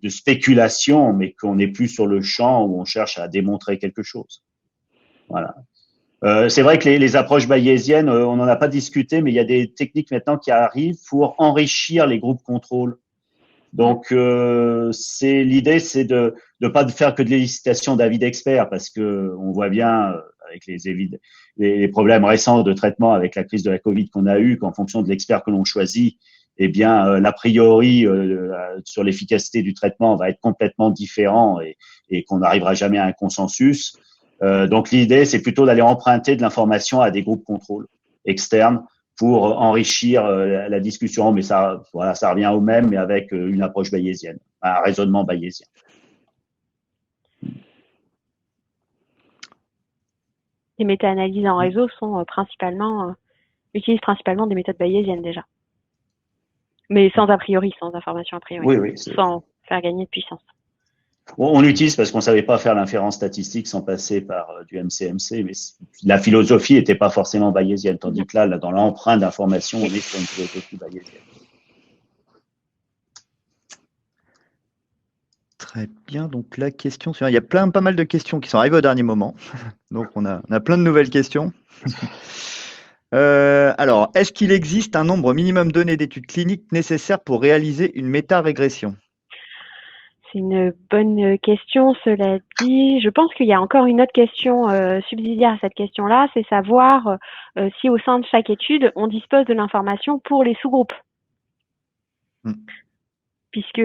spéculation, mais qu'on n'est plus sur le champ où on cherche à démontrer quelque chose. Voilà. C'est vrai que les approches bayésiennes, on n'en a pas discuté, mais il y a des techniques maintenant qui arrivent pour enrichir les groupes contrôle. Donc, l'idée, c'est de pas faire que de l'élicitation d'avis d'experts, parce que on voit bien avec les problèmes récents de traitement avec la crise de la Covid qu'on a eu, qu'en fonction de l'expert que l'on choisit, eh bien, l'a priori sur l'efficacité du traitement va être complètement différent et qu'on n'arrivera jamais à un consensus. Donc l'idée, c'est plutôt d'aller emprunter de l'information à des groupes contrôle externes pour enrichir la discussion, mais ça revient au même, mais avec une approche bayésienne, un raisonnement bayésien. Les méta-analyses en réseau sont utilisent principalement des méthodes bayésiennes déjà, mais sans a priori, sans information a priori, oui, sans faire gagner de puissance. On l'utilise parce qu'on ne savait pas faire l'inférence statistique sans passer par du MCMC, mais la philosophie n'était pas forcément bayésienne, tandis que là, dans l'empreinte d'information, on est sur une philosophie bayésienne. Très bien. Donc la question suivante, il y a pas mal de questions qui sont arrivées au dernier moment. Donc on a plein de nouvelles questions. Alors, est-ce qu'il existe un nombre minimum donné d'études cliniques nécessaires pour réaliser une méta-régression? C'est une bonne question, cela dit. Je pense qu'il y a encore une autre question subsidiaire à cette question-là, c'est savoir si au sein de chaque étude, on dispose de l'information pour les sous-groupes. Puisque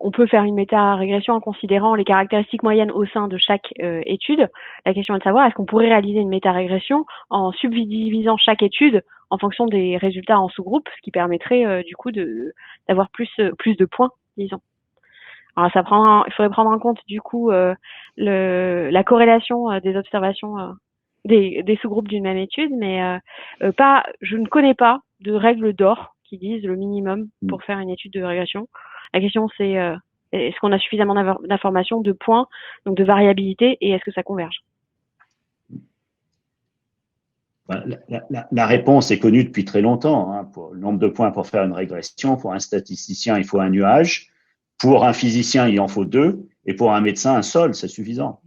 on peut faire une méta-régression en considérant les caractéristiques moyennes au sein de chaque étude. La question est de savoir, est-ce qu'on pourrait réaliser une méta-régression en subdivisant chaque étude en fonction des résultats en sous-groupes, ce qui permettrait du coup d'avoir plus de points, disons. Alors il faudrait prendre en compte du coup la corrélation des observations des sous-groupes d'une même étude, mais je ne connais pas de règle d'or qui disent le minimum pour faire une étude de régression. La question c'est est-ce qu'on a suffisamment d'informations, de points, donc de variabilité, et est-ce que ça converge? La réponse est connue depuis très longtemps. Hein. Pour le nombre de points pour faire une régression, pour un statisticien, il faut un nuage. Pour un physicien, il en faut 2. Et pour un médecin, un seul, c'est suffisant.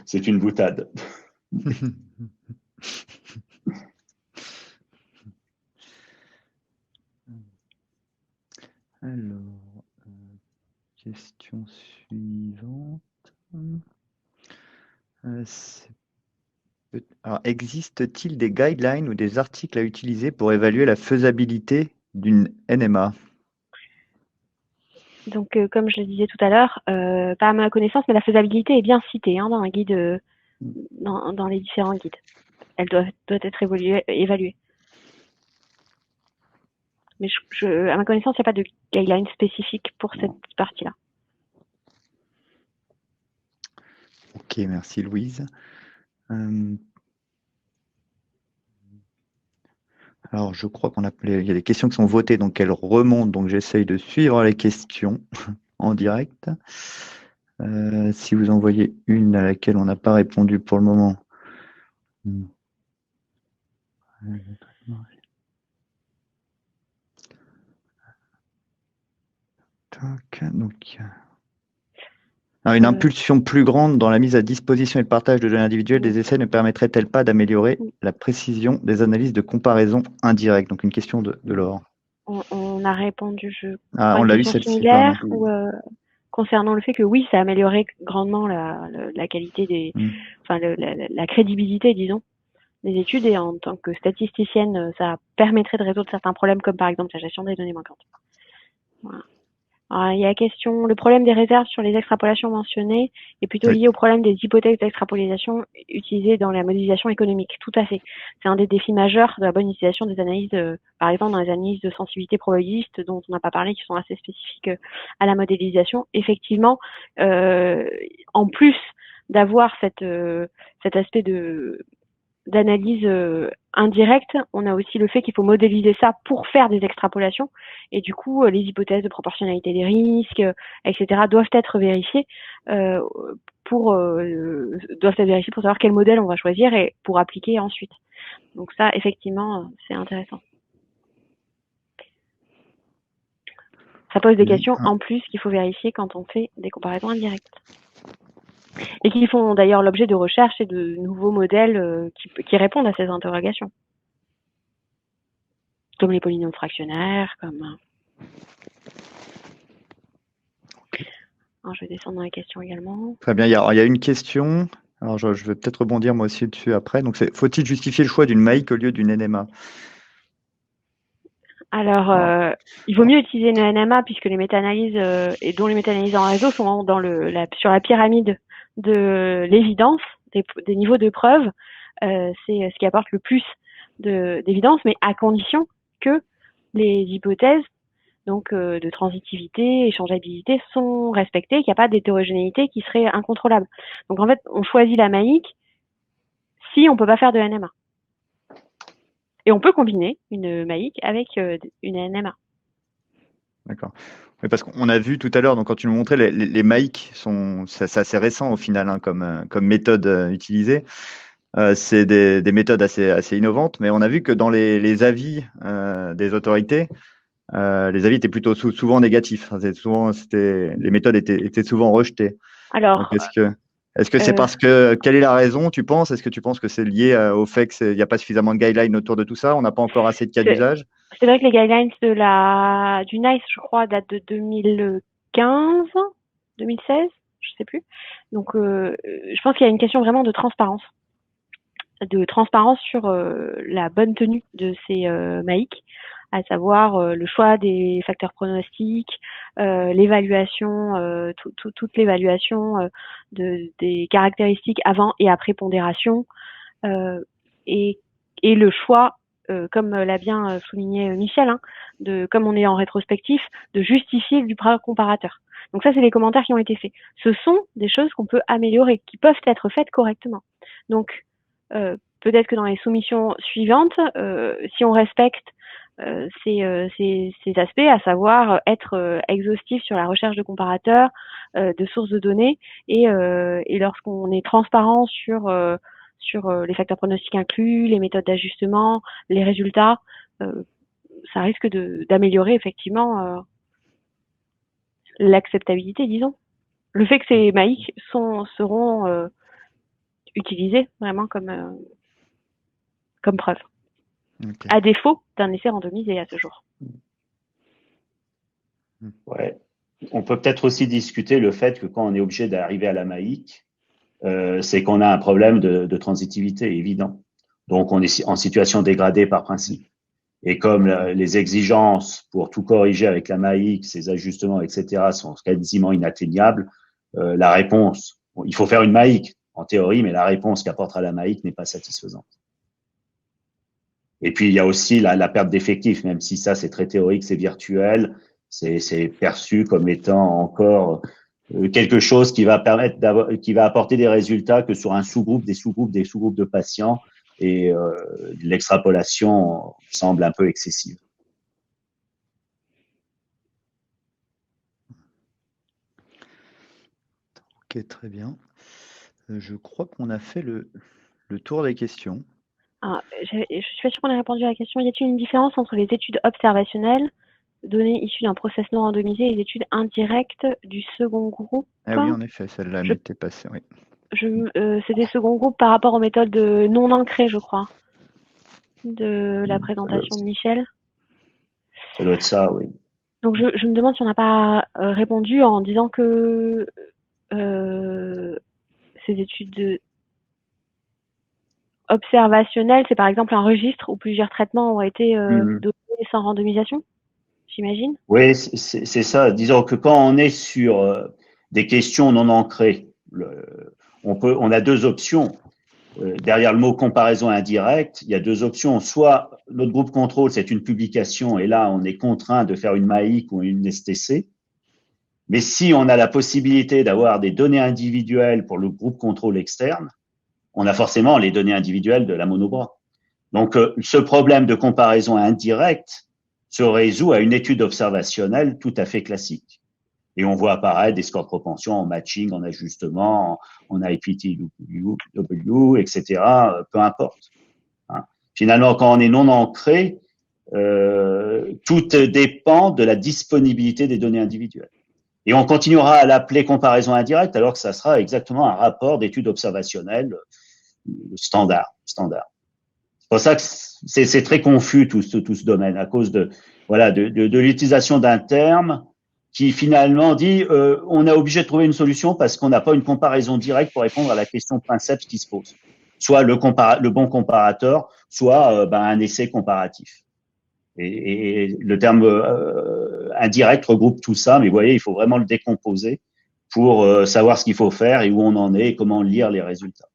C'est une boutade. Alors, question suivante. Alors, existe-t-il des guidelines ou des articles à utiliser pour évaluer la faisabilité d'une NMA? Donc, comme je le disais tout à l'heure, pas à ma connaissance, mais la faisabilité est bien citée dans un guide, dans les différents guides. Elle doit être évaluée. Mais à ma connaissance, il n'y a pas de guideline spécifique pour cette partie-là. Ok, merci Louise. Alors, je crois il y a des questions qui sont votées, donc elles remontent, donc j'essaye de suivre les questions en direct. Si vous en voyez une à laquelle on n'a pas répondu pour le moment. Donc, alors, une impulsion plus grande dans la mise à disposition et le partage de données individuelles des essais ne permettrait-elle pas d'améliorer la précision des analyses de comparaison indirecte? Donc une question de Laure. On a répondu, on l'a eu celle-ci. Similaire ou concernant le fait que oui, ça améliorerait grandement la qualité la crédibilité, disons, des études, et en tant que statisticienne, ça permettrait de résoudre certains problèmes, comme par exemple la gestion des données manquantes. Voilà. Alors, il y a la question, le problème des réserves sur les extrapolations mentionnées est plutôt Oui. lié au problème des hypothèses d'extrapolisation utilisées dans la modélisation économique. Tout à fait. C'est un des défis majeurs de la bonne utilisation des analyses, par exemple dans les analyses de sensibilité probabiliste dont on n'a pas parlé, qui sont assez spécifiques à la modélisation. Effectivement, en plus d'avoir cet aspect d'analyse indirecte, on a aussi le fait qu'il faut modéliser ça pour faire des extrapolations, et du coup les hypothèses de proportionnalité des risques, etc. doivent être vérifiées pour savoir quel modèle on va choisir et pour appliquer ensuite. Donc ça, effectivement, c'est intéressant. Ça pose des questions en plus qu'il faut vérifier quand on fait des comparaisons indirectes. Et qui font d'ailleurs l'objet de recherches et de nouveaux modèles qui répondent à ces interrogations. Comme les polynômes fractionnaires, comme... Alors, je vais descendre dans les questions également. Très bien, il y a une question. Alors, je vais peut-être rebondir moi aussi dessus après. Donc, faut-il justifier le choix d'une MAIC au lieu d'une NMA? Alors, il vaut mieux utiliser une NMA puisque les méta-analyses, et dont les méta-analyses en réseau sont dans sur la pyramide de l'évidence, des niveaux de preuve. C'est ce qui apporte le plus d'évidence, mais à condition que les hypothèses donc de transitivité, échangeabilité sont respectées, qu'il n'y a pas d'hétérogénéité qui serait incontrôlable. Donc en fait, on choisit la MAIC si on peut pas faire de NMA. Et on peut combiner une MAIC avec une NMA. D'accord. Oui, parce qu'on a vu tout à l'heure, donc quand tu nous montrais, les MAIC c'est assez récent au final hein, comme méthode utilisée. C'est des méthodes assez innovantes, mais on a vu que dans les avis des autorités, les avis étaient plutôt souvent négatifs. Les méthodes étaient souvent rejetées. Alors, donc, est-ce que c'est parce que, quelle est la raison, tu penses? Est-ce que tu penses que c'est lié au fait qu'il n'y a pas suffisamment de guidelines autour de tout ça? On n'a pas encore assez de cas d'usage? C'est vrai que les guidelines du NICE, je crois, datent de 2015, 2016, je sais plus. Donc, je pense qu'il y a une question vraiment de transparence sur la bonne tenue de ces MAIC, à savoir le choix des facteurs pronostiques, l'évaluation, toute l'évaluation des caractéristiques avant et après pondération, et le choix, comme l'a bien souligné Michel, comme on est en rétrospectif, de justifier du comparateur. Donc ça, c'est les commentaires qui ont été faits. Ce sont des choses qu'on peut améliorer, qui peuvent être faites correctement. Donc, peut-être que dans les soumissions suivantes, si on respecte ces aspects, à savoir être exhaustif sur la recherche de comparateurs, de sources de données, et lorsqu'on est transparent sur les facteurs pronostiques inclus, les méthodes d'ajustement, les résultats, ça risque d'améliorer effectivement l'acceptabilité, disons. Le fait que ces MAIC seront utilisés vraiment comme preuve. Okay. À défaut d'un essai randomisé à ce jour. Ouais. On peut peut-être aussi discuter le fait que quand on est obligé d'arriver à la MAIC, c'est qu'on a un problème de transitivité évident. Donc, on est en situation dégradée par principe. Et comme les exigences pour tout corriger avec la MAIC, ces ajustements, etc., sont quasiment inatteignables, la réponse, il faut faire une MAIC en théorie, mais la réponse qu'apportera la MAIC n'est pas satisfaisante. Et puis, il y a aussi la perte d'effectifs, même si ça, c'est très théorique, c'est virtuel, c'est perçu comme étant encore quelque chose qui va qui va apporter des résultats que sur un sous-groupe, des sous-groupes de patients, et l'extrapolation semble un peu excessive. Ok, très bien. Je crois qu'on a fait le tour des questions. Ah, je suis pas sûre qu'on ait répondu à la question. Y a-t-il une différence entre les études observationnelles, données issues d'un process non randomisé, et les études indirectes du second groupe? Ah oui, en effet, celle-là m'était passée, oui. C'est des seconds groupes par rapport aux méthodes non ancrées, je crois, de la présentation de Michel. Ça doit être ça, oui. Donc, je me demande si on n'a pas répondu en disant que ces études observationnelles, c'est par exemple un registre où plusieurs traitements ont été donnés sans randomisation, j'imagine. Oui, c'est ça. Disons que quand on est sur des questions non ancrées, on a deux options. Derrière le mot comparaison indirecte, il y a deux options. Soit notre groupe contrôle, c'est une publication et là, on est contraint de faire une MAIC ou une STC. Mais si on a la possibilité d'avoir des données individuelles pour le groupe contrôle externe, on a forcément les données individuelles de la monobras. Donc, ce problème de comparaison indirecte se résout à une étude observationnelle tout à fait classique. Et on voit apparaître des scores de propension en matching, en ajustement, en IPTW, etc. Peu importe. Hein. Finalement, quand on est non ancré, tout dépend de la disponibilité des données individuelles. Et on continuera à l'appeler comparaison indirecte alors que ça sera exactement un rapport d'étude observationnelle standard. C'est pour ça que c'est très confus tout ce domaine à cause de l'utilisation d'un terme qui finalement dit on est obligé de trouver une solution parce qu'on n'a pas une comparaison directe pour répondre à la question princeps qui se pose. Soit le bon comparateur, soit un essai comparatif. Et le terme indirect regroupe tout ça, mais vous voyez, il faut vraiment le décomposer pour savoir ce qu'il faut faire et où on en est et comment lire les résultats.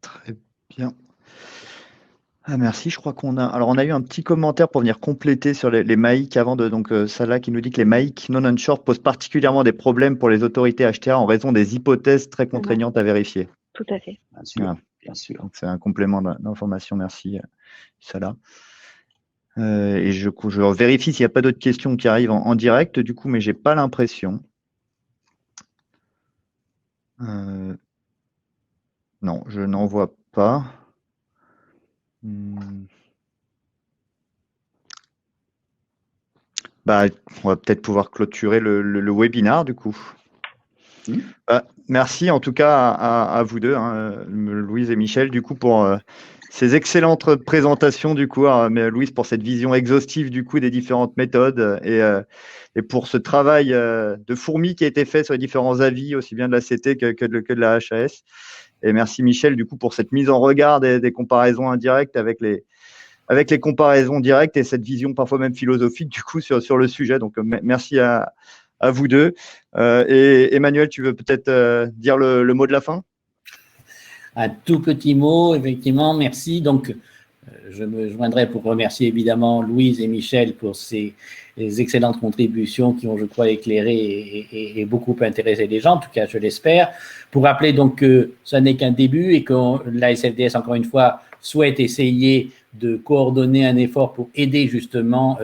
Très bien. Ah, merci, je crois qu'on a eu un petit commentaire pour venir compléter sur les MAIC avant donc Salah qui nous dit que les MAIC non onshore posent particulièrement des problèmes pour les autorités HTA en raison des hypothèses très contraignantes à vérifier. Tout à fait. Bien sûr, voilà. Bien sûr. Donc c'est un complément d'information, merci Salah. Et je vérifie s'il n'y a pas d'autres questions qui arrivent en direct du coup, mais j'ai pas l'impression. Non, je n'en vois pas. On va peut-être pouvoir clôturer le webinaire du coup. Merci en tout cas à vous deux, Louise et Michel, du coup pour ces excellentes présentations du coup, mais Louise pour cette vision exhaustive du coup des différentes méthodes et pour ce travail de fourmi qui a été fait sur les différents avis aussi bien de la CT que de la HAS. Et merci Michel du coup pour cette mise en regard des comparaisons indirectes avec les comparaisons directes et cette vision parfois même philosophique du coup sur le sujet. Donc merci à vous deux. Et Emmanuel, tu veux peut-être dire le mot de la fin? Un tout petit mot, effectivement, merci. Donc, je me joindrai pour remercier évidemment Louise et Michel pour ces excellentes contributions qui ont, je crois, éclairé et beaucoup intéressé les gens, en tout cas, je l'espère. Pour rappeler donc que ce n'est qu'un début et que la SFDS, encore une fois, souhaite essayer de coordonner un effort pour aider justement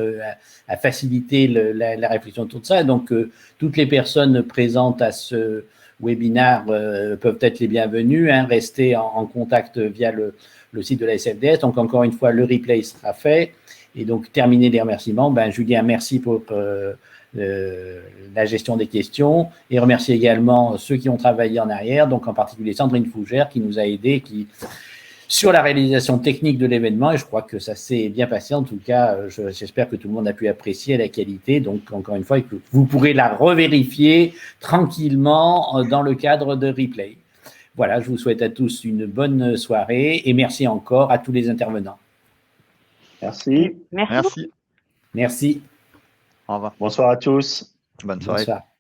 à faciliter la réflexion autour de ça. Donc, toutes les personnes présentes à ce webinaire peuvent être les bienvenues, rester en contact via le site de la SFDS. Donc, encore une fois, le replay sera fait. Et donc, terminer les remerciements. Julien, merci pour la gestion des questions et remercier également ceux qui ont travaillé en arrière, donc en particulier Sandrine Fougère qui nous a aidés sur la réalisation technique de l'événement et je crois que ça s'est bien passé. En tout cas, j'espère que tout le monde a pu apprécier la qualité. Donc, encore une fois, vous pourrez la revérifier tranquillement dans le cadre de replay. Voilà, je vous souhaite à tous une bonne soirée et merci encore à tous les intervenants. Merci. Merci. Merci. Au revoir. Bonsoir à tous. Bonne soirée. Bonsoir.